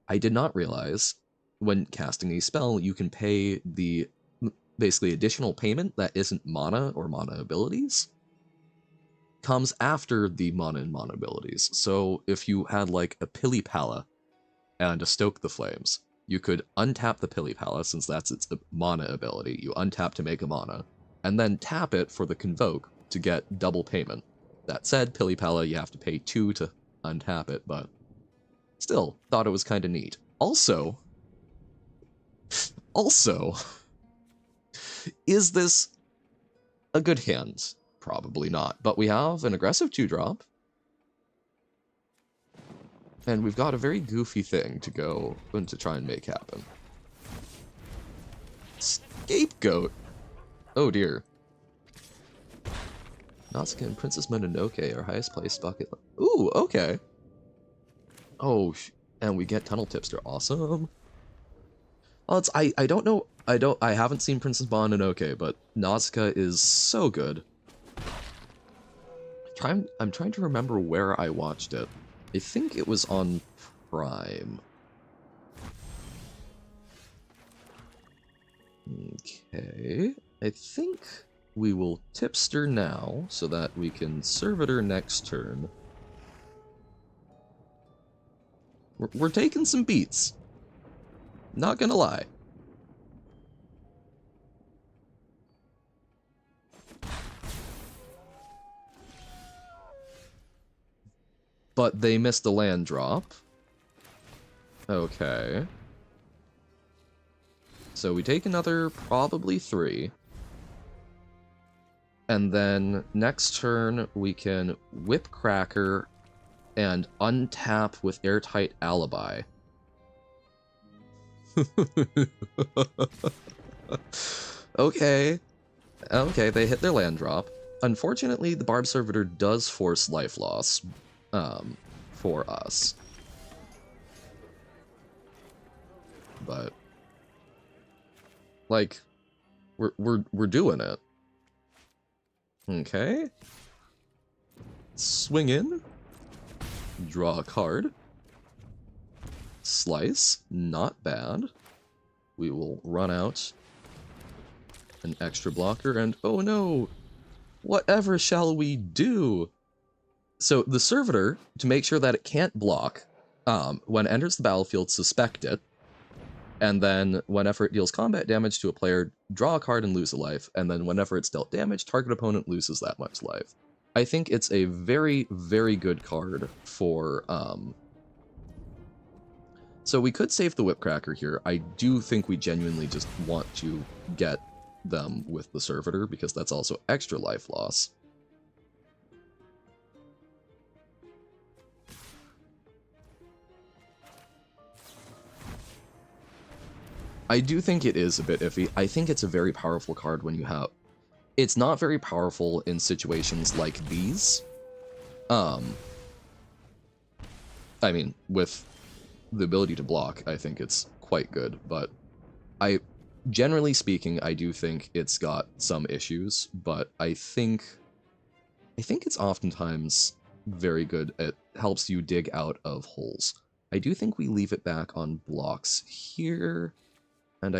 I did not realize when casting a spell, you can pay the basically additional payment that isn't mana or mana abilities comes after the mana and mana abilities. So if you had like a Pilipala and a Stoke the Flames, you could untap the Pilipala since that's its mana ability. You untap to make a mana, and then tap it for the Convoke to get double payment. That said, Pilipala, you have to pay 2 to untap it, but still, thought it was kind of neat. Also, is this a good hand. Probably not. But we have an aggressive 2-drop. And we've got a very goofy thing to go and to try and make happen. Scapegoat! Oh dear. Natsuka and Princess Mononoke are highest placed bucket. Ooh, okay. Oh, and we get Tunnel Tipster. Awesome. Well, it's I don't know. I haven't seen Princess Mononoke, but Natsuka is so good. I'm trying to remember where I watched it. I think it was on Prime. Okay. I think we will Tipster now, so that we can Servitor next turn. We're taking some beats. Not gonna lie. But they missed the land drop. Okay. So we take another, probably 3. And then next turn we can Whip Cracker and untap with Airtight Alibi. Okay. Okay, they hit their land drop. Unfortunately, the Barbed Servitor does force life loss for us. But like we're doing it. Okay. Swing in. Draw a card. Slice. Not bad. We will run out an extra blocker, and oh no! Whatever shall we do? So the Servitor, to make sure that it can't block, when it enters the battlefield, suspect it, and then whenever it deals combat damage to a player, draw a card and lose a life, and then whenever it's dealt damage, target opponent loses that much life. I think it's a very, very good card for, so we could save the Whip Cracker here. I do think we genuinely just want to get them with the Servitor, because that's also extra life loss. I do think it is a bit iffy. I think it's a very powerful card when you have... It's not very powerful in situations like these. I mean, with the ability to block, I think it's quite good, but generally speaking, I do think it's got some issues, but I think it's oftentimes very good. It helps you dig out of holes. I do think we leave it back on blocks here, and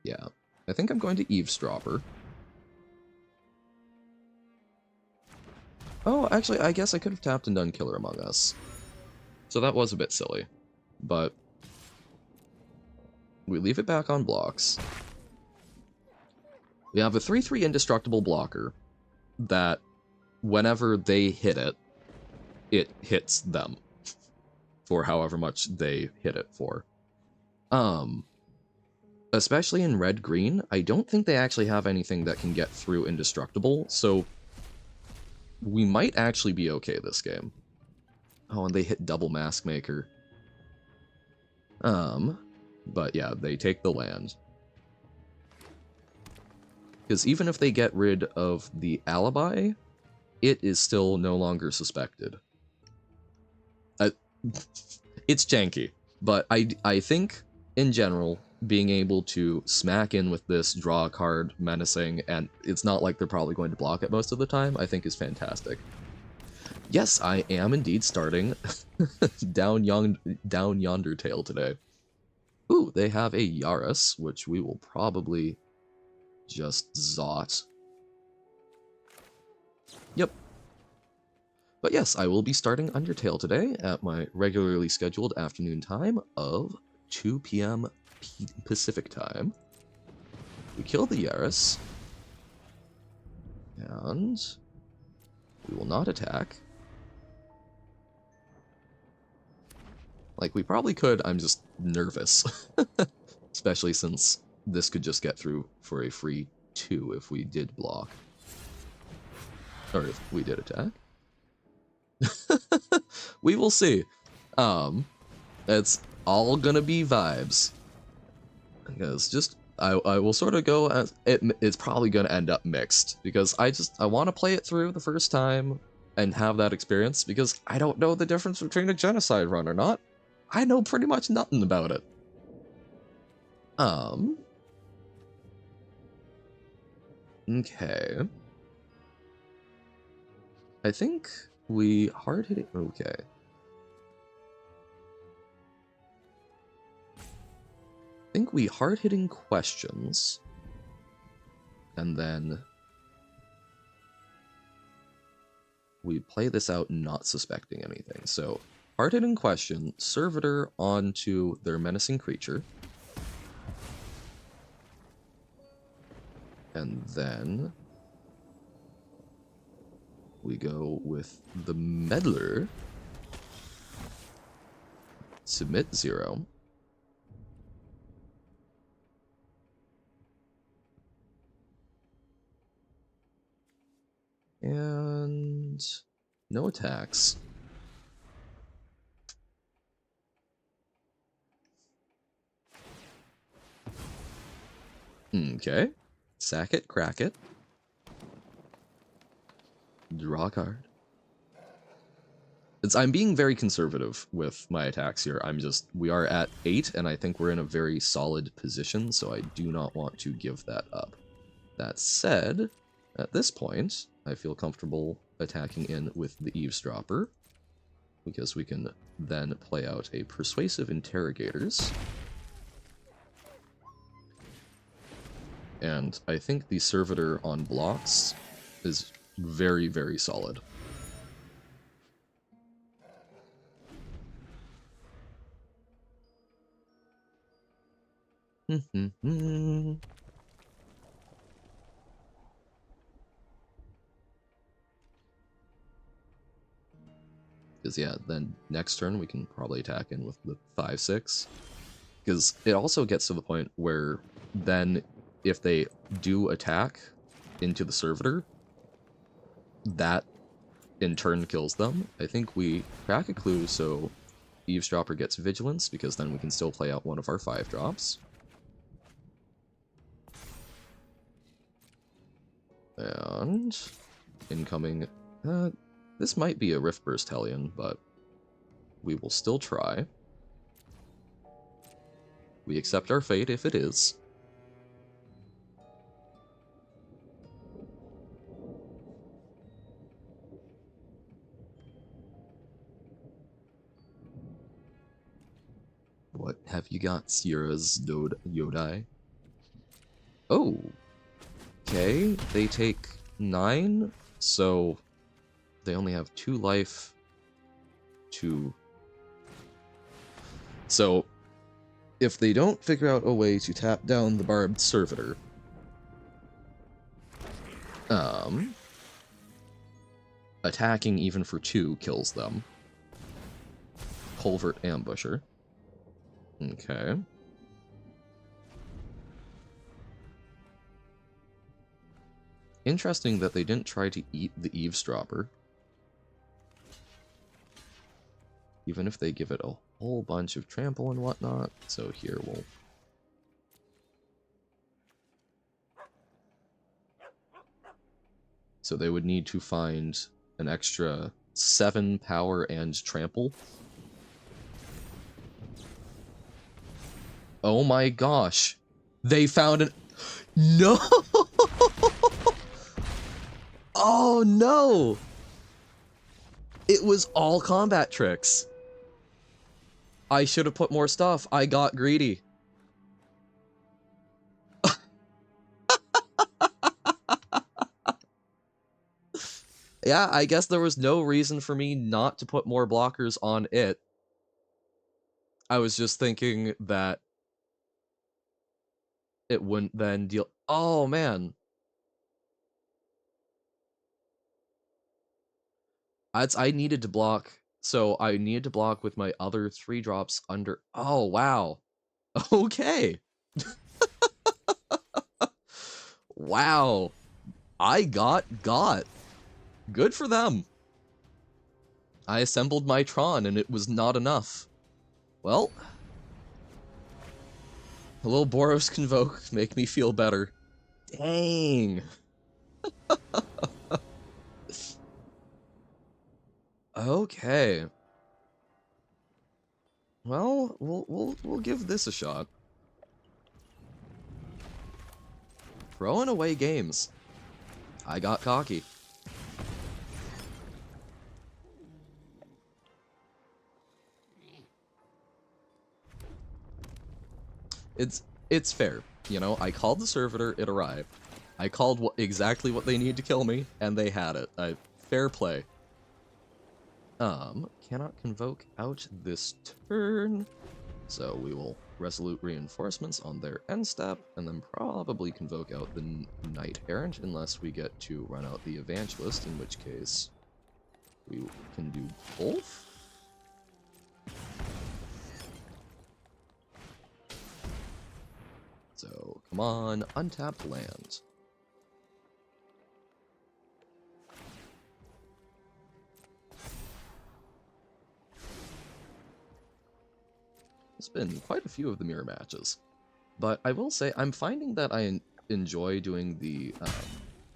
yeah, I think I'm going to Eavesdropper. Oh, actually, I guess I could have tapped and done Killer Among Us. So that was a bit silly, but we leave it back on blocks. We have a 3/3 Indestructible blocker that whenever they hit it, it hits them for however much they hit it for. Especially in red-green, I don't think they actually have anything that can get through Indestructible, so we might actually be okay this game. Oh, and they hit double Mask Maker. But yeah, they take the land. Because even if they get rid of the Alibi, it is still no longer suspected. It's janky, but I think, in general, being able to smack in with this, draw a card, menacing, and it's not like they're probably going to block it most of the time, I think is fantastic. Yes, I am indeed starting down yonder tail today. Ooh, they have a Yaris, which we will probably just Zot. Yep. But yes, I will be starting Undertale today at my regularly scheduled afternoon time of 2 p.m. Pacific time. We kill the Yaris. And we will not attack. Like, we probably could, I'm just nervous. Especially since this could just get through for a free 2 if we did block. Or if we did attack. We will see. It's all gonna be vibes. Because just I will sort of go as it's probably gonna end up mixed because I want to play it through the first time and have that experience because I don't know the difference between a genocide run or not. I know pretty much nothing about it. Okay. I think we hard hitting. Okay. I think we hard hitting questions, and then we play this out not suspecting anything. So hard hitting question, servitor onto their menacing creature, and then we go with the meddler. Submit 0. And no attacks. Okay. Sack it, crack it. Draw a card. I'm being very conservative with my attacks here. We are at 8, and I think we're in a very solid position, so I do not want to give that up. That said, at this point, I feel comfortable attacking in with the eavesdropper, because we can then play out a persuasive interrogators. And I think the servitor on blocks is very, very solid. Because yeah, then next turn we can probably attack in with the 5/6. Because it also gets to the point where then if they do attack into the servitor, that in turn kills them. I think we crack a clue so eavesdropper gets vigilance, because then we can still play out one of our 5-drops. And incoming, this might be a Riftburst Hellion, but we will still try. We accept our fate if it is. What have you got, Sierra's Yodai? Oh, okay, they take 9, so they only have 2 life to... So, if they don't figure out a way to tap down the Barbed Servitor, attacking even for 2 kills them. Culvert Ambusher. Okay. Interesting that they didn't try to eat the eavesdropper. Even if they give it a whole bunch of trample and whatnot. So here we'll... So they would need to find an extra 7 power and trample. Oh my gosh. They found an... No! Oh no! It was all combat tricks. I should have put more stuff. I got greedy. Yeah, I guess there was no reason for me not to put more blockers on it. I was just thinking that it wouldn't then deal... Oh, man. I needed to block... So I needed to block with my other 3 drops under... Oh, wow. Okay. Wow. I got. Good for them. I assembled my Tron and it was not enough. Well, a little Boros Convoke make me feel better. Dang. Okay. Well, we'll give this a shot. Throwing away games. I got cocky. It's fair. You know, I called the servitor, it arrived. I called exactly what they need to kill me, and they had it. Fair play. Cannot convoke out this turn. So we will resolute reinforcements on their end step, and then probably convoke out the Knight Errant, unless we get to run out the Evangelist, in which case we can do both. So, come on, untapped land. There's been quite a few of the mirror matches. But I will say, I'm finding that I enjoy doing the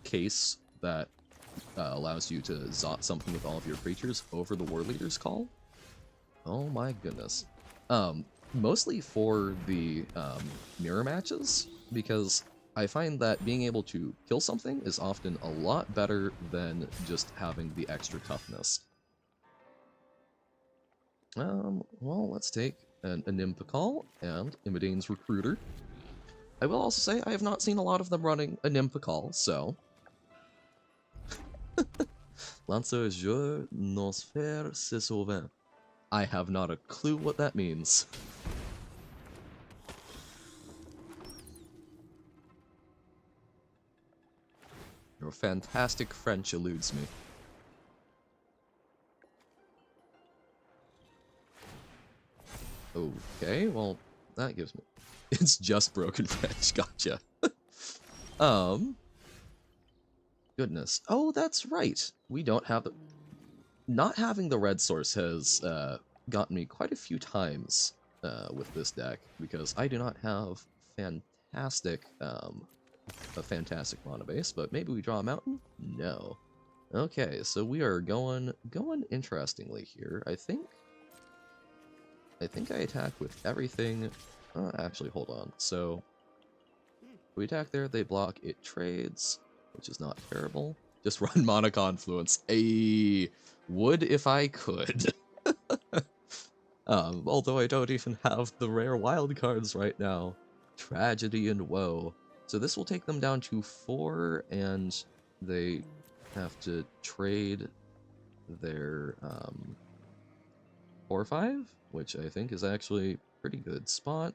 case that allows you to zot something with all of your creatures over the War Leader's call. Oh my goodness. Mostly for the mirror matches, because I find that being able to kill something is often a lot better than just having the extra toughness. Well, let's take an Inimpicall and Imidane's Recruiter. I will also say I have not seen a lot of them running Inimpicall, so... Lancer je nosfer se sauvin. I have not a clue what that means. Your fantastic French eludes me. Okay, well, that gives me... It's just broken French, gotcha. Goodness. Oh, that's right. We don't have the... Not having the red source has gotten me quite a few times with this deck, because I do not have fantastic, a fantastic mana base, but maybe we draw a mountain? No. Okay, so we are going interestingly here. I think I attack with everything. Actually, hold on. So, we attack there, they block, it trades, which is not terrible. Just run Mana Confluence. Ayy, would if I could. Although I don't even have the rare wild cards right now. Tragedy and woe. So this will take them down to 4, and they have to trade their 4/5, which I think is actually a pretty good spot.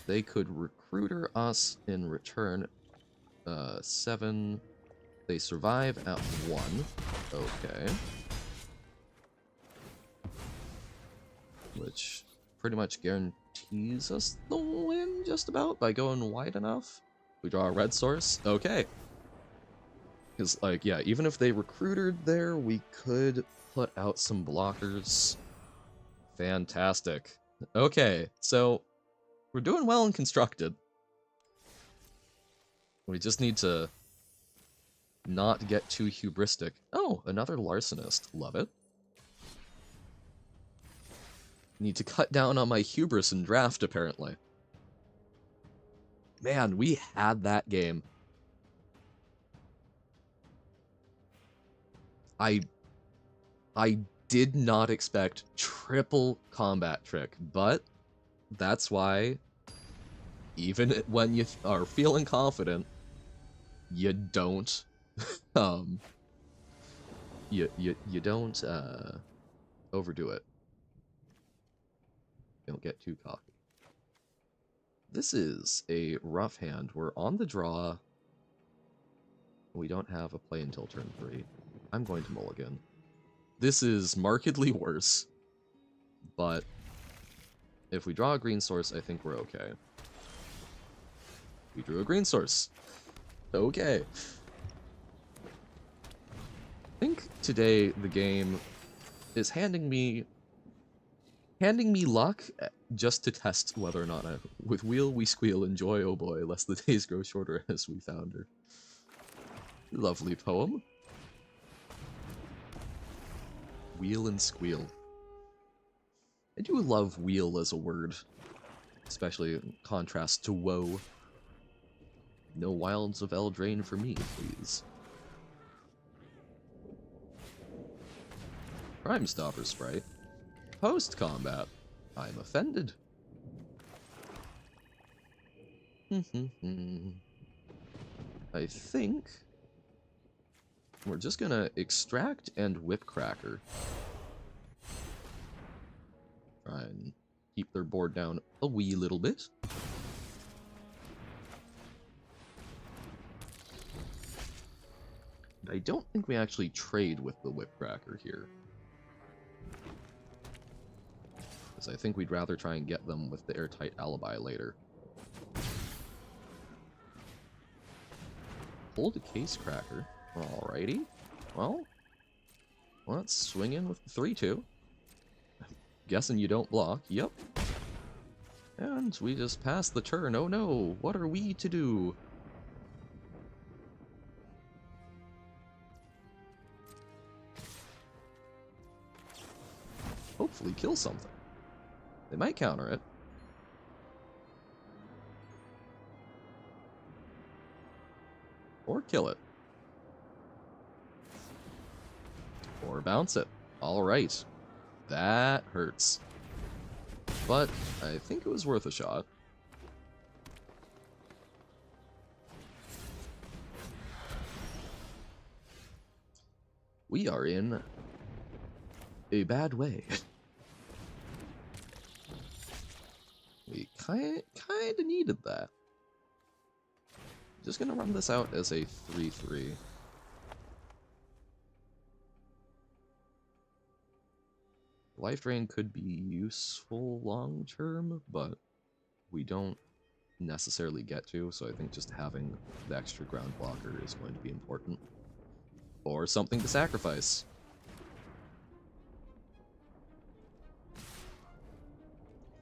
They could Recruiter us in return. 7. They survive at 1. Okay. Which pretty much guarantees us the win, just about, by going wide enough. We draw a red source. Okay. Because, like, yeah, even if they recruited there, we could put out some blockers. Fantastic. Okay, so we're doing well in Constructed. We just need to not get too hubristic. Oh, another Larcenist. Love it. Need to cut down on my hubris in draft, apparently. Man, we had that game. I did not expect triple combat trick, but that's why even when you are feeling confident, you don't you don't overdo it. Don't get too cocky. This is a rough hand. We're on the draw. We don't have a play until turn 3. I'm going to mulligan. This is markedly worse, but if we draw a green source, I think we're okay. We drew a green source. Okay. I think today the game is handing me luck just to test whether or not with wheel we squeal, enjoy, oh boy, lest the days grow shorter as we found her. Lovely poem. Wheel and squeal. I do love wheel as a word, especially in contrast to woe. No wilds of Eldraine for me, please. Crime Stopper Sprite. Post-combat. I'm offended. I think we're just gonna extract and whipcracker. Try and keep their board down a wee little bit. I don't think we actually trade with the whipcracker here, because I think we'd rather try and get them with the airtight alibi later. Hold a case cracker. Alrighty. Well, let's swing in with the 3-2. Guessing you don't block. Yep. And we just passed the turn. Oh no, what are we to do? Hopefully kill something. They might counter it. Or kill it. Or bounce it. Alright. That hurts. But I think it was worth a shot. We are in a bad way. We kinda needed that. Just gonna run this out as a 3-3. Life Drain could be useful long term, but we don't necessarily get to, so I think just having the extra ground blocker is going to be important. Or something to sacrifice.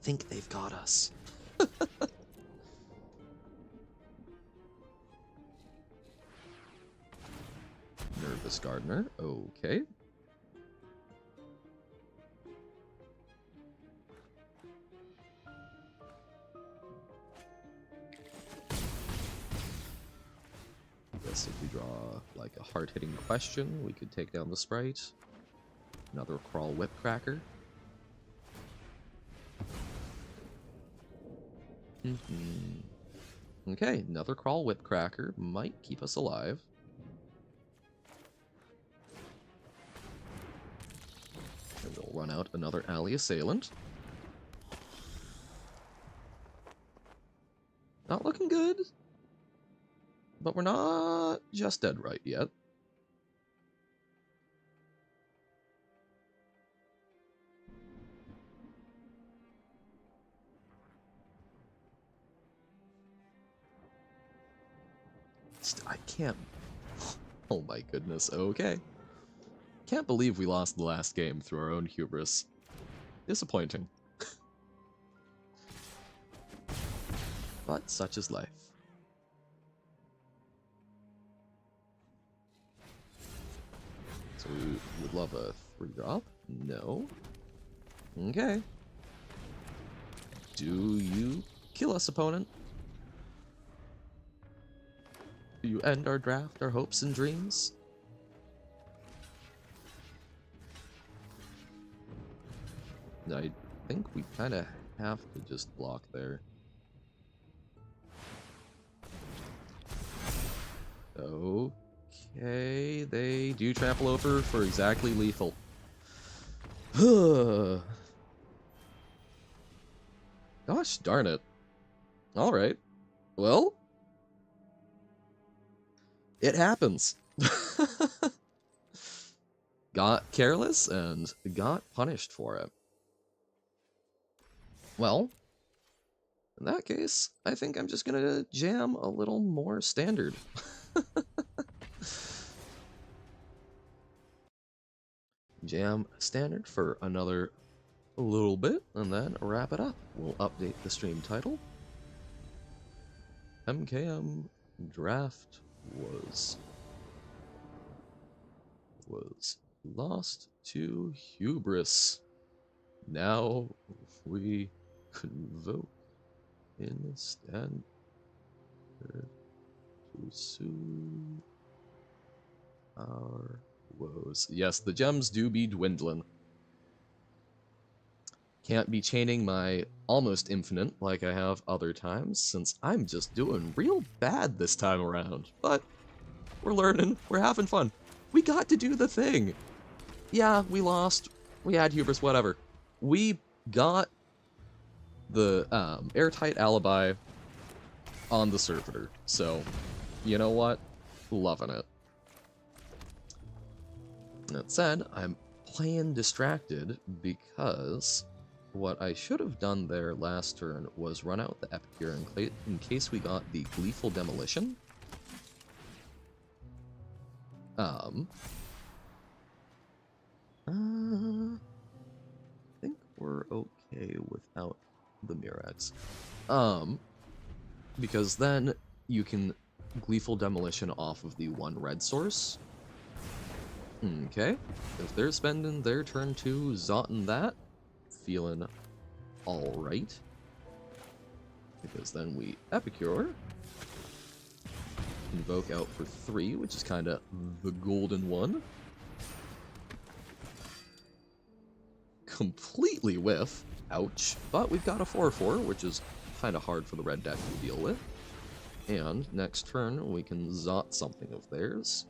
Think they've got us. Nervous Gardener, okay. Guess if we draw like a hard-hitting question, we could take down the sprite. Another Crawl Whipcracker. Okay, another Crawl Whipcracker might keep us alive. And we'll run out another Alley Assailant. Not looking good. But we're not just dead right yet. I can't... Oh my goodness, okay. Can't believe we lost the last game through our own hubris. Disappointing. But such is life. So we would love a 3-drop? No. Okay. Do you kill us, opponent? Do you end our draft, our hopes and dreams? I think we kind of have to just block there. Okay, they do trample over for exactly lethal. Gosh darn it. Alright. Well, it happens. Got careless and got punished for it. Well, In that case, I think I'm just gonna jam a little more standard. Jam standard for another little bit, and then wrap it up. We'll update the stream title. MKM draft was lost to hubris. Now we convoke in standard to soothe our woes. Yes, the gems do be dwindling. Can't be chaining my almost infinite like I have other times, since I'm just doing real bad this time around. But we're learning, we're having fun. We got to do the thing. Yeah, we lost, we had hubris, whatever. We got the airtight alibi on the servitor, so you know what? Loving it. That said, I'm playing distracted because what I should have done there last turn was run out the Epicurean in case we got the Gleeful Demolition. I think we're okay without the Murex. Because then you can Gleeful Demolition off of the 1 red source. Okay, if they're spending their turn 2 zotting that, feeling alright. Because then we Epicure, Convoke out for 3, which is kind of the golden one. Completely whiff, ouch, but we've got a 4/4, which is kind of hard for the red deck to deal with. And next turn, we can zot something of theirs.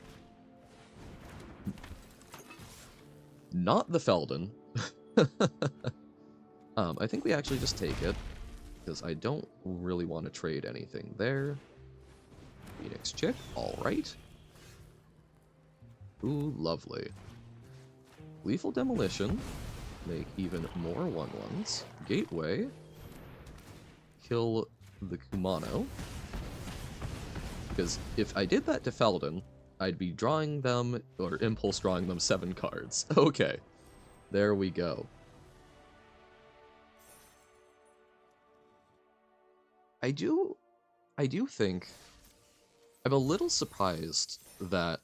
Not the Feldon. I think we actually just take it, because I don't really want to trade anything there. Phoenix Chick, alright. Ooh, lovely. Lethal Demolition, make even more 1/1s. Gateway, kill the Kumano. Because if I did that to Feldon, I'd be drawing them, or impulse drawing them 7 cards. Okay, there we go. I do think I'm a little surprised that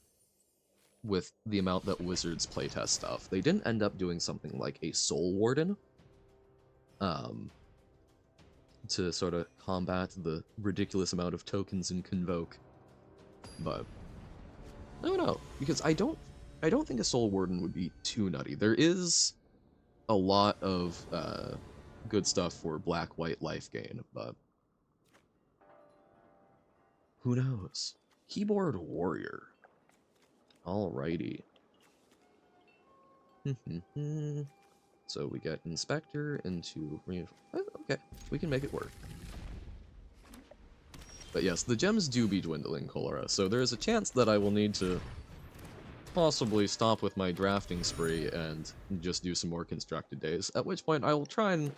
with the amount that Wizards playtest stuff, they didn't end up doing something like a Soul Warden to sort of combat the ridiculous amount of tokens in Convoke. But I don't know, because I don't think a Soul Warden would be too nutty. There is a lot of good stuff for black-white life gain, but who knows? Keyboard Warrior. Alrighty. So we get Inspector into okay, we can make it work. But yes, the gems do be dwindling, Cholera, so there is a chance that I will need to possibly stop with my drafting spree and just do some more constructed days, at which point I will try and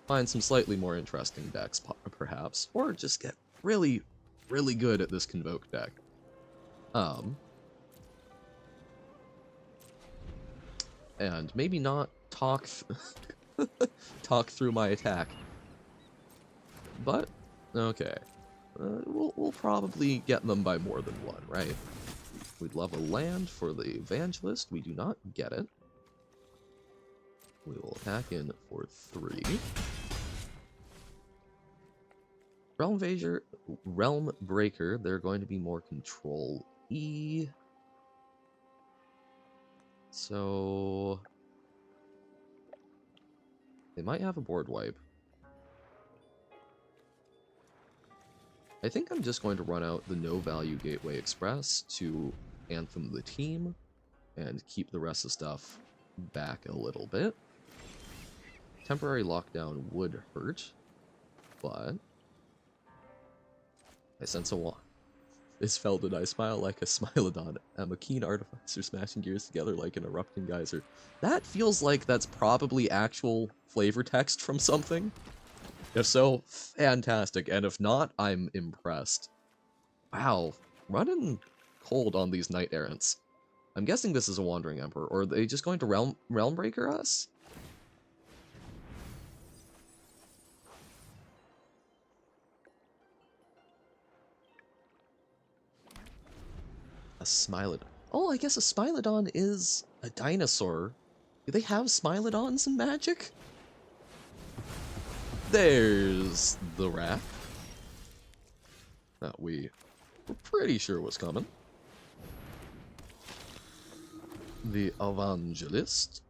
find some slightly more interesting decks, perhaps, or just get really, really good at this Convoke deck. And maybe not talk talk through my attack. But okay, we'll probably get them by more than 1, right? We'd love a land for the Evangelist. We do not get it. We will attack in for 3. Realm Breaker, they're going to be more Control-E. So they might have a board wipe. I think I'm just going to run out the no-value Gateway Express to Anthem the team and keep the rest of the stuff back a little bit. Temporary lockdown would hurt, but I sense a want. Is Feldon, I smile like a Smilodon. I'm a keen artificer smashing gears together like an erupting geyser. That feels like that's probably actual flavor text from something. If so, fantastic, and if not, I'm impressed. Wow, running cold on these knight errants. I'm guessing this is a Wandering Emperor, or are they just going to Realmbreaker us? A Smilodon. Oh, I guess a Smilodon is a dinosaur. Do they have Smilodons in Magic? There's the rat that we were pretty sure was coming. The Evangelist.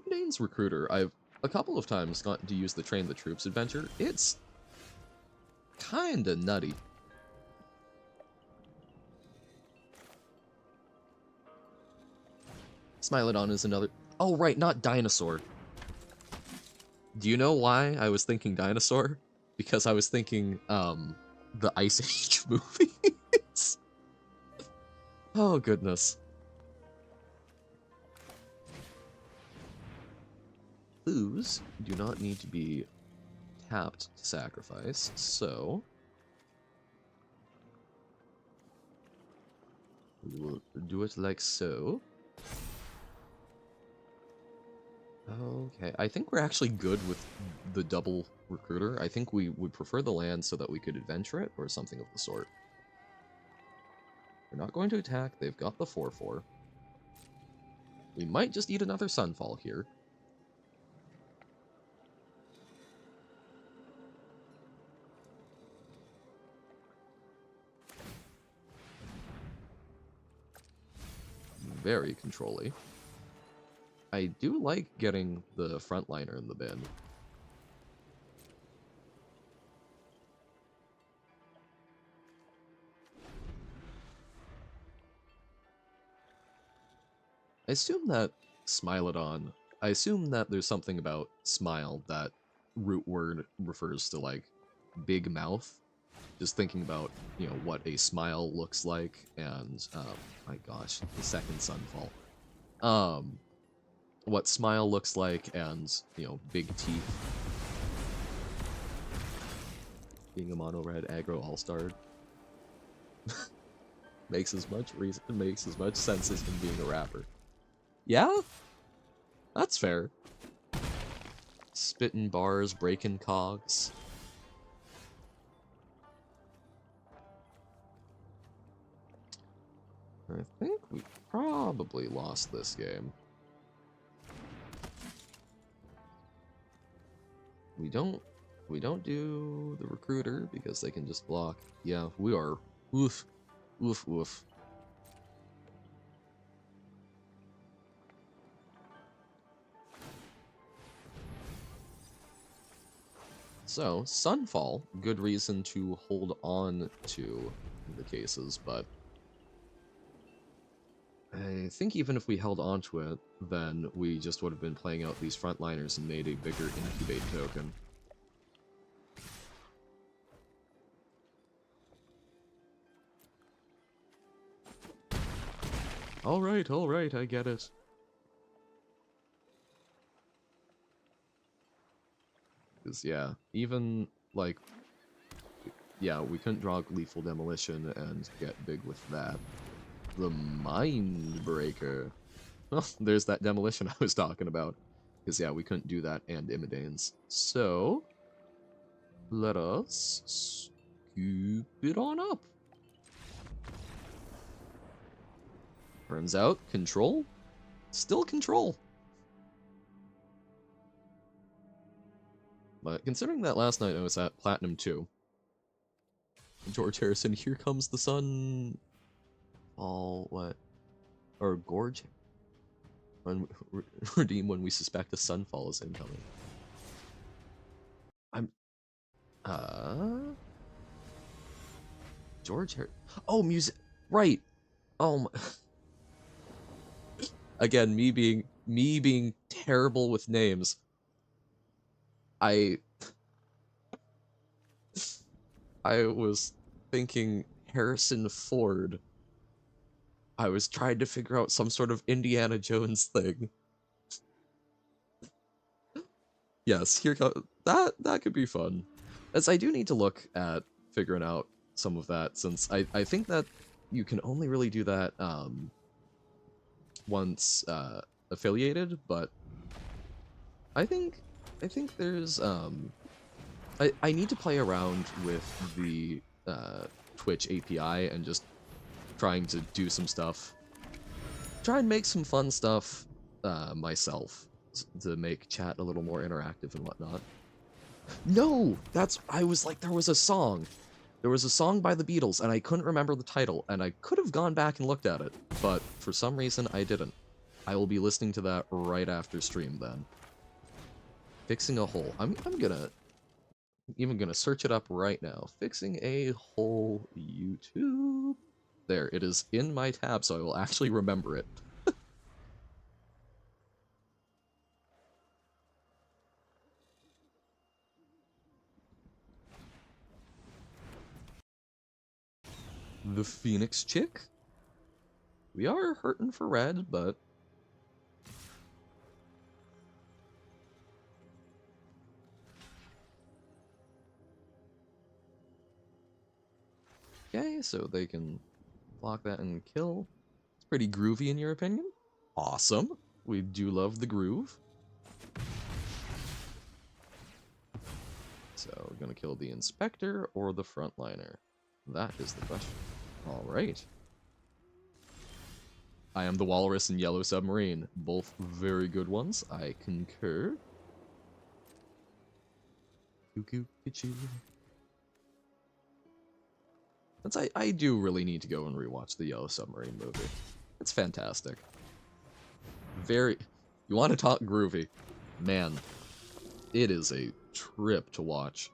Dane's Recruiter. I've a couple of times gotten to use the Train the Troops adventure. It's kinda nutty. Smilodon is another... Oh, right, not dinosaur. Do you know why I was thinking dinosaur? Because I was thinking, the Ice Age movies. Oh, goodness. Clues do not need to be tapped to sacrifice, so... we will do it like so. Okay, I think we're actually good with the double recruiter. I think we would prefer the land so that we could adventure it, or something of the sort. We're not going to attack, they've got the 4-4. We might just eat another Sunfall here. Very control-y. I do like getting the frontliner in the bin. I assume that Smilodon... I assume that there's something about smile that root word refers to, like, big mouth. Just thinking about, you know, what a smile looks like, and, my gosh, the second Sunfall. What smile looks like, and, you know, big teeth. Being a mono-red aggro all-star makes as much sense as him being a rapper. Yeah? That's fair. Spitting bars, breaking cogs. I think we probably lost this game. We don't do the recruiter because they can just block. Yeah, we are oof, oof, oof. So, Sunfall, good reason to hold on to the cases, but I think even if we held on to it, then we just would have been playing out these frontliners and made a bigger incubate token. Alright, I get it. Because, yeah, even, like, yeah, we couldn't draw Lethal Demolition and get big with that. The Mindbreaker. Well, there's that Demolition I was talking about. Because, yeah, we couldn't do that and Imidanes. So, let us scoop it on up. Turns out, control? Still control. But considering that last night I was at Platinum 2, George Harrison, Here Comes the Sun... all what? Or Gorge? When redeem when we suspect a Sunfall is incoming. I'm... George Harrison... Oh, music... Right! Oh my... Again, me being terrible with names. I was thinking Harrison Ford. I was trying to figure out some sort of Indiana Jones thing. Yes, here go that could be fun. As I do need to look at figuring out some of that, since I think that you can only really do that once affiliated, but I think there's I need to play around with the Twitch API and just trying to do some stuff. Try and make some fun stuff myself to make chat a little more interactive and whatnot. No! I was like, there was a song. There was a song by the Beatles, and I couldn't remember the title, and I could have gone back and looked at it, but for some reason I didn't. I will be listening to that right after stream then. Fixing a hole. I'm even gonna search it up right now. Fixing a hole YouTube. There, it is in my tab, so I will actually remember it. The Phoenix Chick? We are hurting for red, but... Okay, so they can block that and kill. It's pretty groovy in your opinion? Awesome. We do love the groove. So, we're gonna kill the Inspector or the Frontliner? That is the question. Alright. I am the Walrus and Yellow Submarine. Both very good ones. I concur. I do really need to go and rewatch the Yellow Submarine movie. It's fantastic. You want to talk groovy? Man, it is a trip to watch.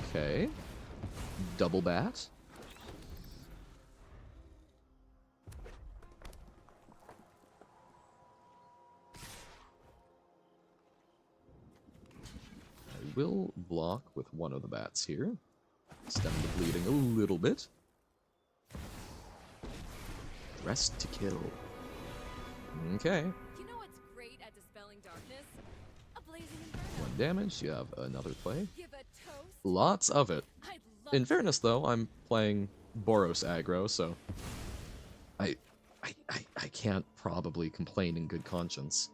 Okay. Double bat. I will block with one of the bats here. Stem the bleeding a little bit. Rest to kill. Okay. You know what's great at dispelling darkness? A blazing inferno. 1 damage. You have another play. Give a toast. Lots of it. In fairness, though, I'm playing Boros aggro, so I can't probably complain in good conscience.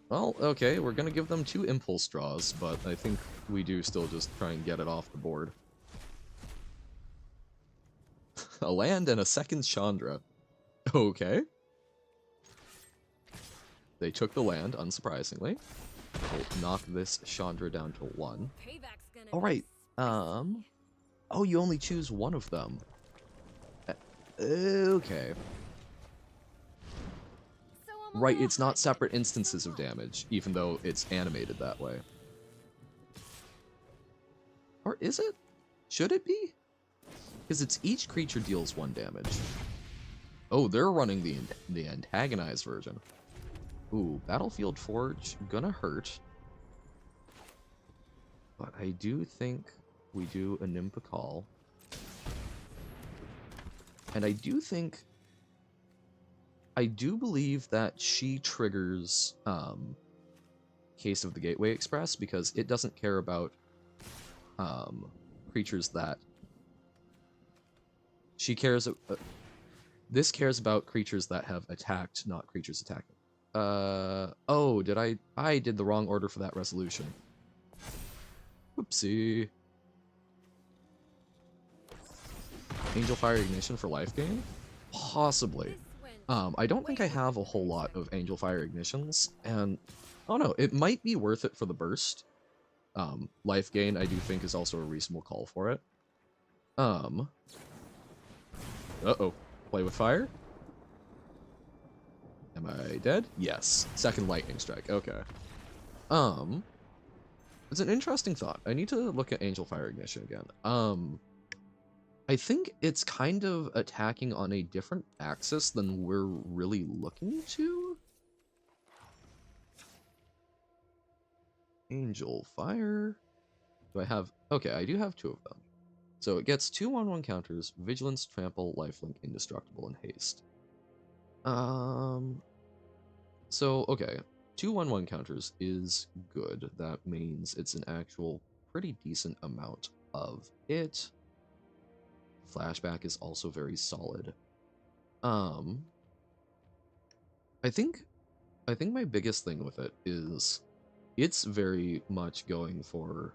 Well, okay, we're gonna give them 2 impulse draws, but I think we do still just try and get it off the board. A land and a second Chandra. Okay. They took the land, unsurprisingly. We'll knock this Chandra down to 1. Alright, oh, you only choose one of them. Okay. Right, it's not separate instances of damage, even though it's animated that way. Or is it? Should it be? Because it's each creature deals 1 damage. Oh, they're running the antagonized version. Ooh, Battlefield Forge, gonna hurt. But I do think we do a Nympakal. And I do believe that she triggers Case of the Gateway Express, because it doesn't care about creatures that... She cares... this cares about creatures that have attacked, not creatures attacking. Oh, I did the wrong order for that resolution. Whoopsie. Angel Fire Ignition for life gain? Possibly. I don't think I have a whole lot of Angel Fire Ignitions, and I don't know, it might be worth it for the burst. Life gain, I do think, is also a reasonable call for it. Uh-oh. Play with fire? Am I dead? Yes. Second lightning strike. Okay. It's an interesting thought. I need to look at Angel Fire Ignition again. I think it's kind of attacking on a different axis than we're really looking to. Angel Fire. Do I have... Okay, I do have 2 of them. So it gets 2 1/1 counters, Vigilance, Trample, Lifelink, Indestructible, and Haste. So, okay. 2 1/1 counters is good. That means it's an actual pretty decent amount of it. Flashback is also very solid. I think my biggest thing with it is it's very much going for,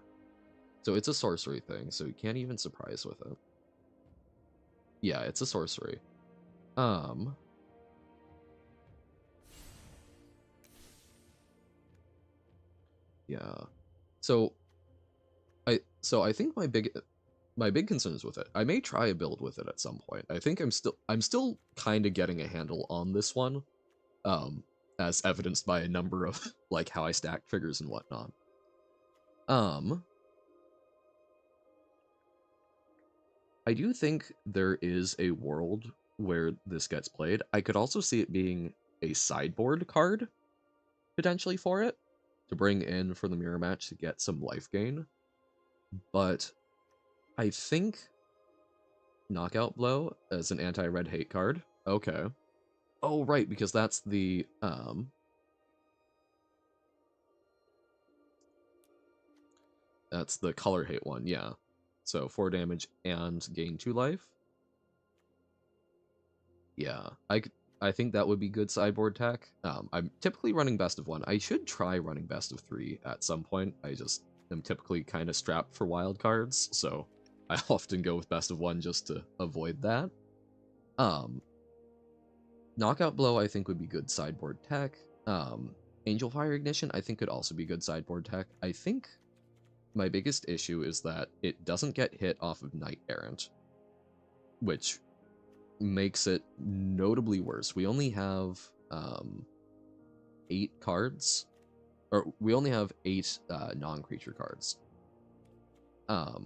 so it's a sorcery thing, so you can't even surprise with it. Yeah, it's a sorcery. Yeah. So I think my big concerns with it. I may try a build with it at some point. I think I'm still kind of getting a handle on this one. As evidenced by a number of like how I stack triggers and whatnot. I do think there is a world where this gets played. I could also see it being a sideboard card potentially for it to bring in for the mirror match to get some life gain. But I think Knockout Blow as an anti-red hate card. Okay. Oh, right, because that's the color hate one, yeah. So 4 damage and gain 2 life. Yeah, I think that would be good sideboard tech. I'm typically running best of 1. I should try running best of 3 at some point. I just am typically kind of strapped for wild cards, so I often go with best of 1 just to avoid that. Knockout Blow I think would be good sideboard tech. Angel Fire Ignition I think could also be good sideboard tech. I think my biggest issue is that it doesn't get hit off of Knight Errant, which makes it notably worse. We only have 8 cards, or we only have 8 non-creature cards,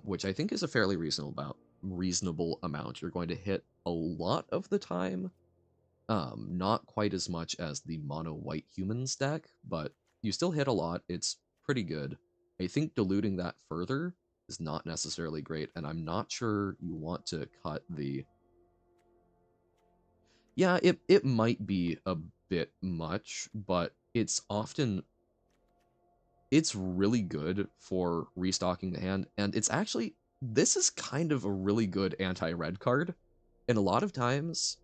which I think is a fairly reasonable amount. You're going to hit a lot of the time, not quite as much as the mono white humans deck, but you still hit a lot. It's pretty good. I think diluting that further is not necessarily great, and I'm not sure you want to cut the... Yeah, it might be a bit much, but it's really good for restocking the hand, and it's actually, this is kind of a really good anti-red card, and a lot of times,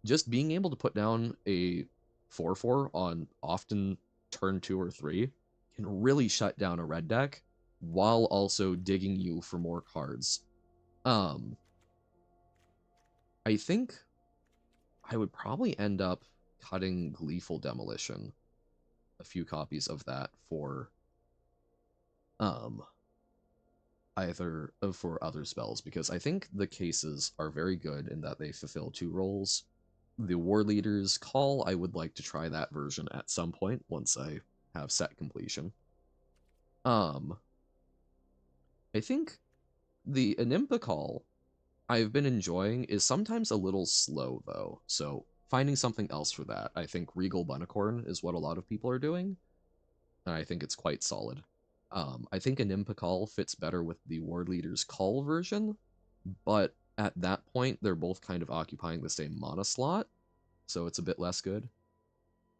just being able to put down a 4/4 on often turn 2 or 3 can really shut down a red deck, while also digging you for more cards. I think I would probably end up cutting Gleeful Demolition, a few copies of that for either for other spells, because I think the cases are very good in that they fulfill 2 roles. The War Leader's Call, I would like to try that version at some point once I have set completion. I think the Animpa Call I've been enjoying is sometimes a little slow, though, so finding something else for that. I think Regal Bunicorn is what a lot of people are doing, and I think it's quite solid. I think Animpa Call fits better with the Ward Leader's Call version, but at that point, they're both kind of occupying the same mana slot, so it's a bit less good.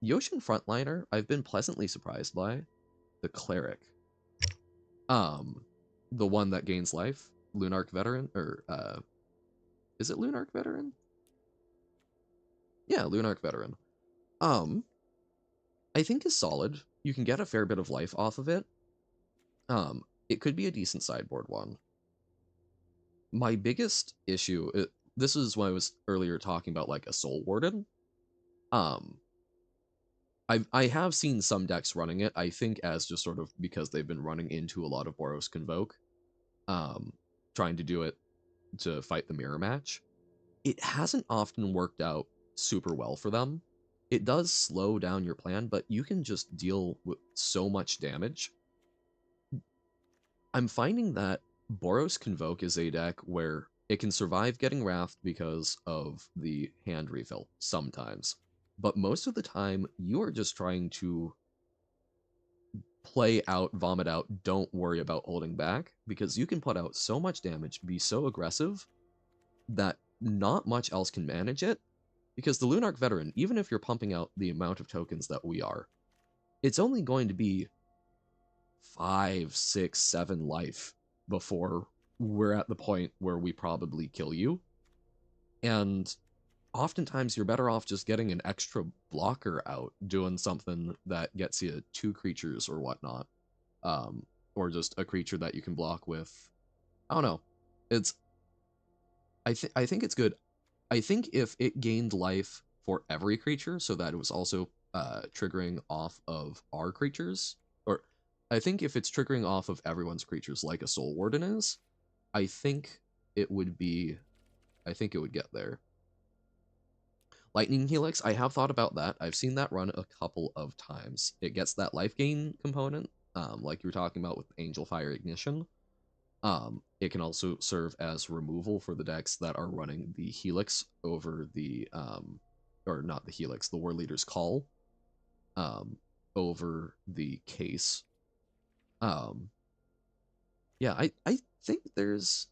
Yoshin Frontliner, I've been pleasantly surprised by. The Cleric. The one that gains life. Lunarch Veteran, or, is it Lunarch Veteran? Yeah, Lunarch Veteran. I think is solid. You can get a fair bit of life off of it. It could be a decent sideboard one. My biggest issue, this is when I was earlier talking about like a Soul Warden. I have seen some decks running it, I think as just sort of because they've been running into a lot of Boros Convoke, trying to do it to fight the mirror match. It hasn't often worked out super well for them. It does slow down your plan, but you can just deal with so much damage. I'm finding that Boros Convoke is a deck where it can survive getting Wrathed because of the hand refill, sometimes. But most of the time, you are just trying to play out, vomit out, don't worry about holding back, because you can put out so much damage, be so aggressive, that not much else can manage it, Because the Lunarch Veteran, even if you're pumping out the amount of tokens that we are, it's only going to be 5, 6, 7 life before we're at the point where we probably kill you. And oftentimes you're better off just getting an extra blocker out, doing something that gets you 2 creatures or whatnot. Or just a creature that you can block with. I don't know. I think it's good. I think if it gained life for every creature, so that it was also triggering off of our creatures, or I think if it's triggering off of everyone's creatures like a Soul Warden is, I think it would get there. Lightning Helix, I have thought about that. I've seen that run a couple of times. It gets that life gain component, like you were talking about with Angel Fire Ignition. It can also serve as removal for the decks that are running the Helix over the, or not the Helix, the War Leader's Call, over the Case. Yeah, I think there's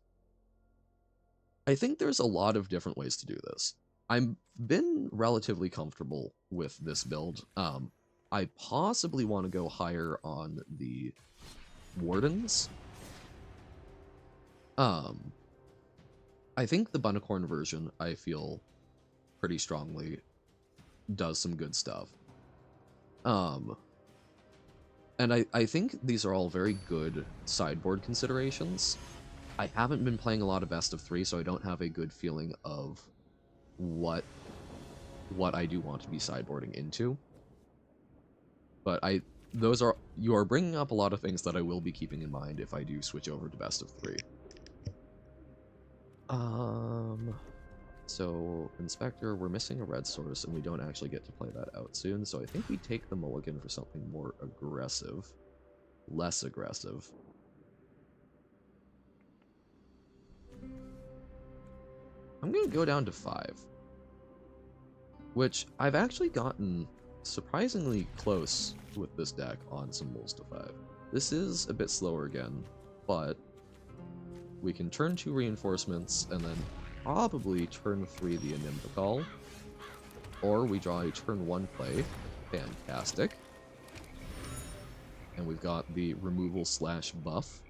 a lot of different ways to do this. I've been relatively comfortable with this build. I possibly want to go higher on the Wardens. I think the Bunicorn version, I feel pretty strongly, does some good stuff. And I think these are all very good sideboard considerations. I haven't been playing a lot of best of 3, so I don't have a good feeling of what I do want to be sideboarding into. But you are bringing up a lot of things that I will be keeping in mind if I do switch over to best of 3. So Inspector, we're missing a red source, and we don't actually get to play that out soon, so I think we take the mulligan for something more aggressive. Less aggressive. I'm gonna go down to 5. Which, I've actually gotten surprisingly close with this deck on some mulls to 5. This is a bit slower again, but we can turn 2 reinforcements, and then probably turn 3 the Inimicall. Or we draw a turn 1 play. Fantastic. And we've got the removal / buff.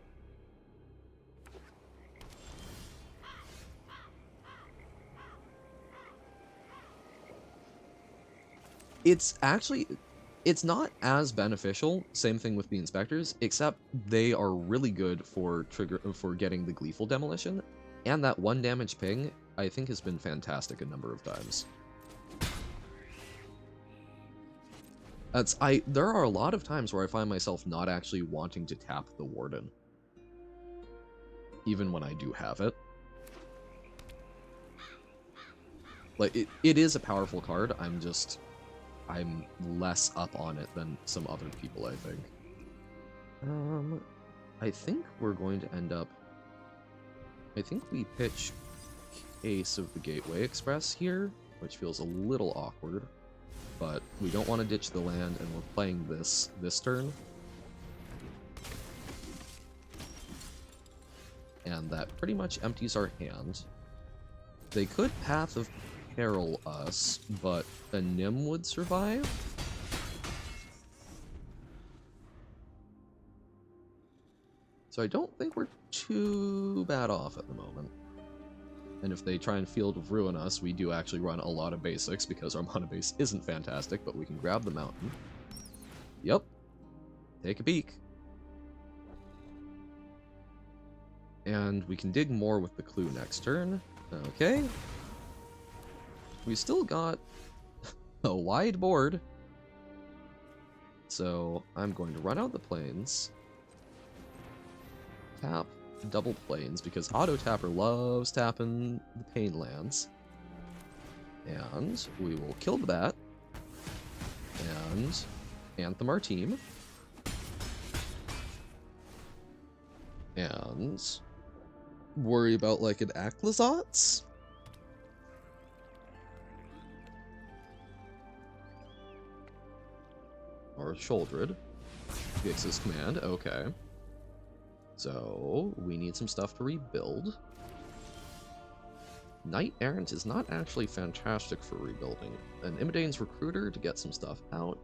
It's not as beneficial, same thing with the Inspectors, except they are really good for getting the Gleeful Demolition, and that 1 damage ping, I think, has been fantastic a number of times. There are a lot of times where I find myself not actually wanting to tap the Warden, even when I do have it. Like, it is a powerful card, I'm less up on it than some other people, I think. I think we're going to end up... I think we pitch Case of the Gateway Express here, which feels a little awkward, but we don't want to ditch the land, and we're playing this turn. And that pretty much empties our hand. They could Path of Peril us, but a Nim would survive. So I don't think we're too bad off at the moment. And if they try and Field of Ruin us, we do actually run a lot of basics, because our mana base isn't fantastic, but we can grab the mountain. Yep. Take a peek. And we can dig more with the clue next turn. Okay. We still got a wide board. So I'm going to run out the plains. Tap double plains, because Auto Tapper loves tapping the pain lands. And we will kill the bat. And Anthem our team. And worry about like an Aclazotz. Or Sholdred. Vix's command, okay. So, we need some stuff to rebuild. Knight Errant is not actually fantastic for rebuilding. An Imidane's Recruiter to get some stuff out.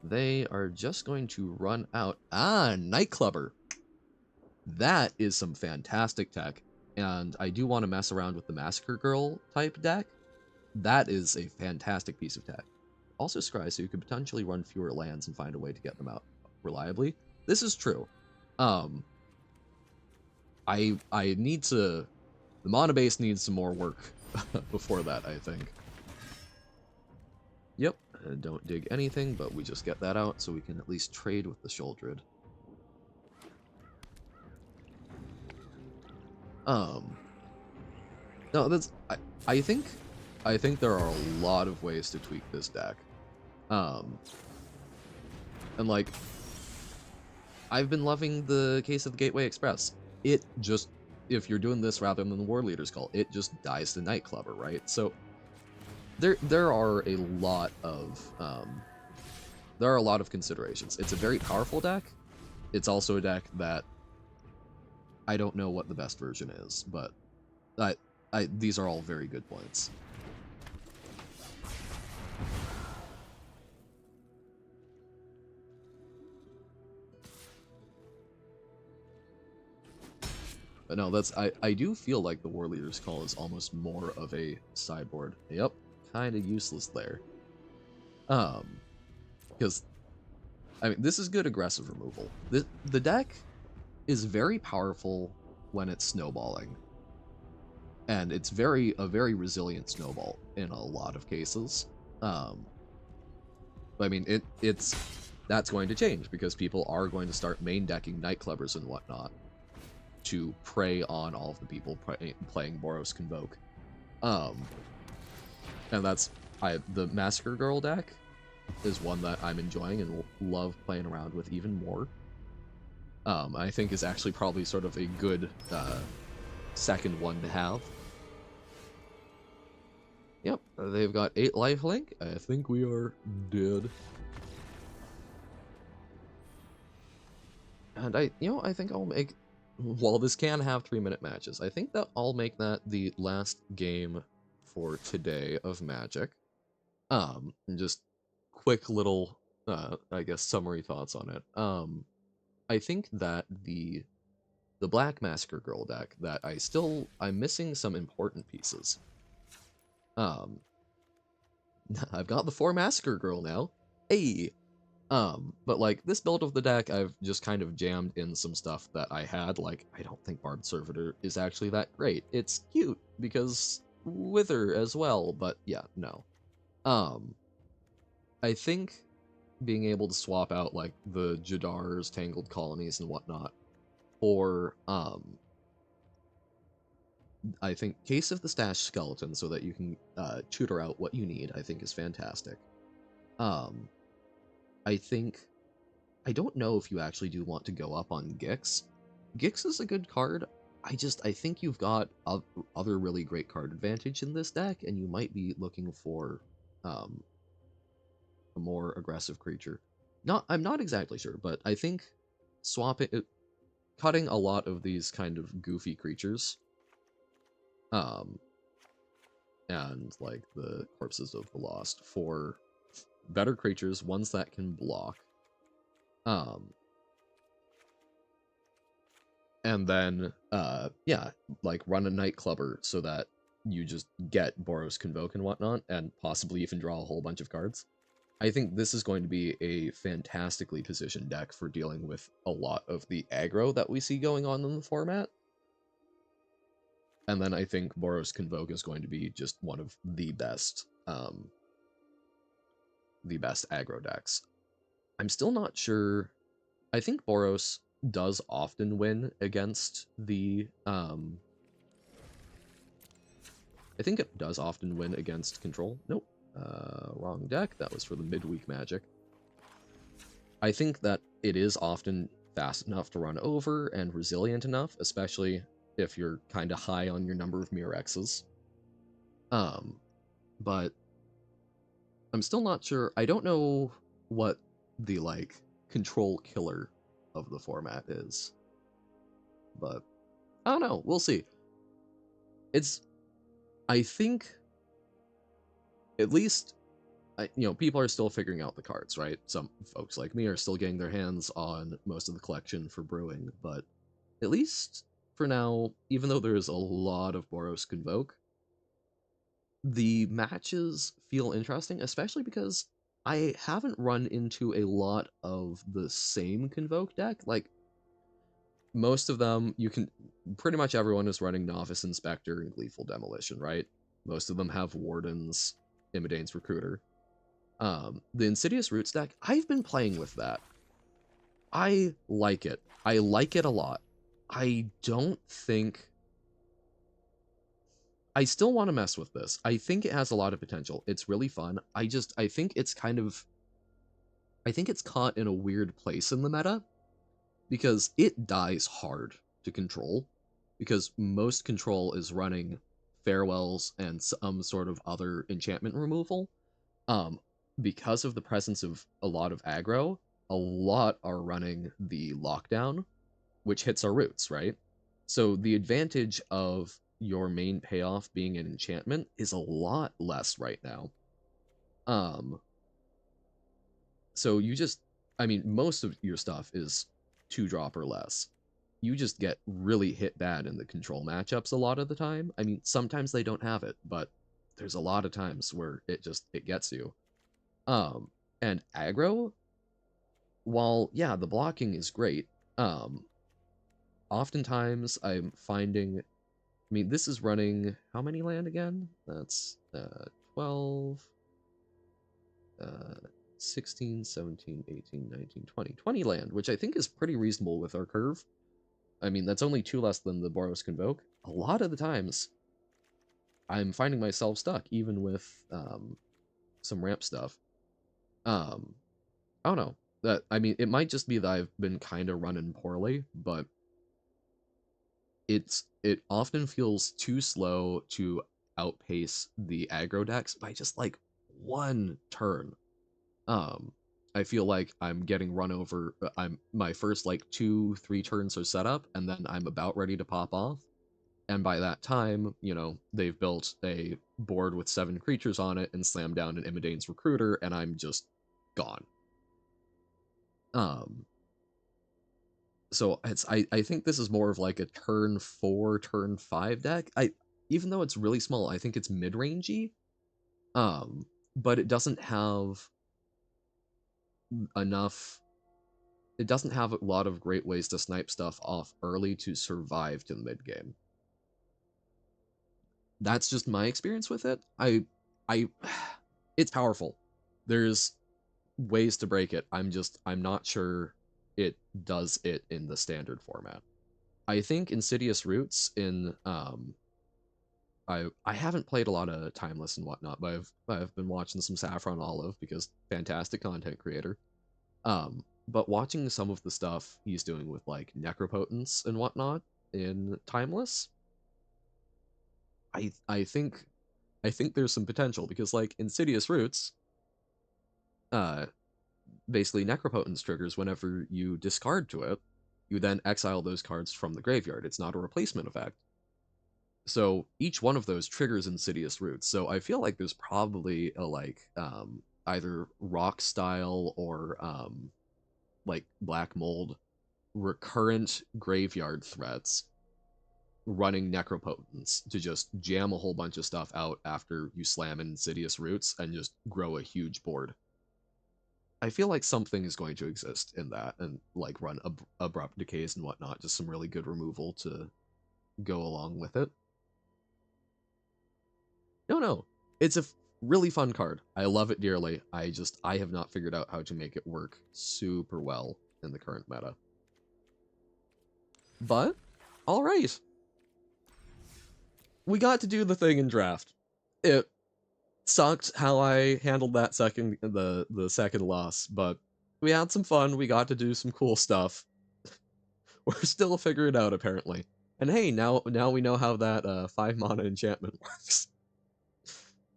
They are just going to run out. Ah, Nightclubber! That is some fantastic tech. And I do want to mess around with the Massacre Girl type deck. That is a fantastic piece of tech. Also scry, so you could potentially run fewer lands and find a way to get them out reliably. This is true. I need to... The mana base needs some more work before that, I think. Yep, don't dig anything, but we just get that out so we can at least trade with the Sheoldred. No, that's... I think there are a lot of ways to tweak this deck. And like, I've been loving the case of the Gateway Express. It just, if you're doing this rather than the War Leader's Call, it just dies to Nightclubber, right? So there are a lot of considerations. It's a very powerful deck. It's also a deck that I don't know what the best version is, but these are all very good points. But no, that's I do feel like the War Leader's Call is almost more of a sideboard. Yep, kind of useless there. Because I mean, this is good aggressive removal. The deck is very powerful when it's snowballing, and it's a very resilient snowball in a lot of cases. I mean, that's going to change because people are going to start main decking Nightclubbers and whatnot to prey on all of the people playing Boros Convoke. And that's the Massacre Girl deck is one that I'm enjoying and will love playing around with even more. I think is actually probably sort of a good second one to have. Yep, they've got 8 lifelink. I think we are dead. And I think I'll make, while this can have 3-minute matches, I think that I'll make that the last game for today of Magic. And just quick little, I guess, summary thoughts on it. I think that the Black Massacre Girl deck, that I'm missing some important pieces. I've got the 4 Massacre Girl now. Hey! But like, this build of the deck, I've just kind of jammed in some stuff that I had, like, I don't think Barbed Servitor is actually that great. It's cute, because Wither as well, but yeah, no. I think being able to swap out, like, the Jadar's Tangled Colonies and whatnot for, I think Case of the Stash Skeleton, so that you can tutor out what you need, I think is fantastic. I don't know if you actually do want to go up on Gix. Gix is a good card. I think you've got other really great card advantage in this deck, and you might be looking for a more aggressive creature. I'm not exactly sure, but I think cutting a lot of these kind of goofy creatures, and like the Corpses of the Lost, for better creatures, ones that can block. And then, yeah, like run a Nightclubber so that you just get Boros Convoke and whatnot, and possibly even draw a whole bunch of cards. I think this is going to be a fantastically positioned deck for dealing with a lot of the aggro that we see going on in the format. And then I think Boros Convoke is going to be just one of the best aggro decks. I'm still not sure. I think Boros does often win against the I think it does often win against control. Nope. Wrong deck. That was for the midweek Magic. I think that it is often fast enough to run over and resilient enough, especially if you're kind of high on your number of Mirror X's. But I'm still not sure. I don't know what the, like, control killer of the format is. But I don't know. We'll see. It's I think, at least, people are still figuring out the cards, right? Some folks like me are still getting their hands on most of the collection for brewing, but at least for now, even though there's a lot of Boros Convoke, the matches feel interesting, especially because I haven't run into a lot of the same Convoke deck. Like, most of them, pretty much everyone is running Novice Inspector and Gleeful Demolition, right? Most of them have Wardens, Imidane's Recruiter. The Insidious Roots deck, I've been playing with that. I like it. I like it a lot. I don't think... I still want to mess with this. I think it has a lot of potential. It's really fun. I think it's kind of... I think it's caught in a weird place in the meta, because it dies hard to control, because most control is running farewells and some sort of other enchantment removal. Because of the presence of a lot of aggro, a lot are running the lockdown, which hits our roots, right? So the advantage of your main payoff being an enchantment is a lot less right now. So most of your stuff is 2-drop or less. You just get really hit bad in the control matchups a lot of the time. I mean, sometimes they don't have it, but there's a lot of times where it gets you. And aggro, while, yeah, the blocking is great, oftentimes I'm finding, this is running, how many land again? That's 12, 16, 17, 18, 19, 20. 20 land, which I think is pretty reasonable with our curve. That's only 2 less than the Boros Convoke. A lot of the times, I'm finding myself stuck, even with some ramp stuff. I don't know. It might just be that I've been kind of running poorly, but it often feels too slow to outpace the aggro decks by just like 1 turn. I feel like I'm getting run over. My first like 2-3 turns are set up, and then I'm about ready to pop off. And by that time, they've built a board with 7 creatures on it and slammed down an Imidane's Recruiter, and I'm just gone. So I think this is more of like a turn 4, turn 5 deck. Even though it's really small, I think it's mid-rangey. But it doesn't have enough. It doesn't have a lot of great ways to snipe stuff off early to survive to the mid game. That's just my experience with it. It's powerful. There's ways to break it. I'm not sure it does it in the standard format. I think Insidious Roots in I haven't played a lot of Timeless and whatnot, but I've been watching some Saffron Olive because fantastic content creator. But watching some of the stuff he's doing with like Necropotence and whatnot in Timeless, I think there's some potential, because like Insidious Roots, basically Necropotence triggers whenever you discard to it, you then exile those cards from the graveyard. It's not a replacement effect. So each one of those triggers Insidious Roots. So I feel like there's probably a either rock style or like black mold recurrent graveyard threats running Necropotence to just jam a whole bunch of stuff out after you slam Insidious Roots and just grow a huge board. I feel like something is going to exist in that, and like run Abrupt Decays and whatnot, just some really good removal to go along with it. No, it's a really fun card. I love it dearly. I have not figured out how to make it work super well in the current meta. But, alright. We got to do the thing in draft. It sucked how I handled that the second loss, but we had some fun. We got to do some cool stuff. We're still figuring it out, apparently. And hey, now we know how that 5 mana enchantment works.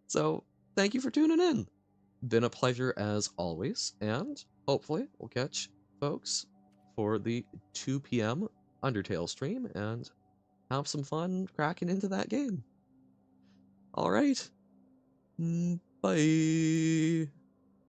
So, thank you for tuning in. Been a pleasure as always, and hopefully we'll catch folks for the 2 p.m. Undertale stream and have some fun cracking into that game. Alright. Bye.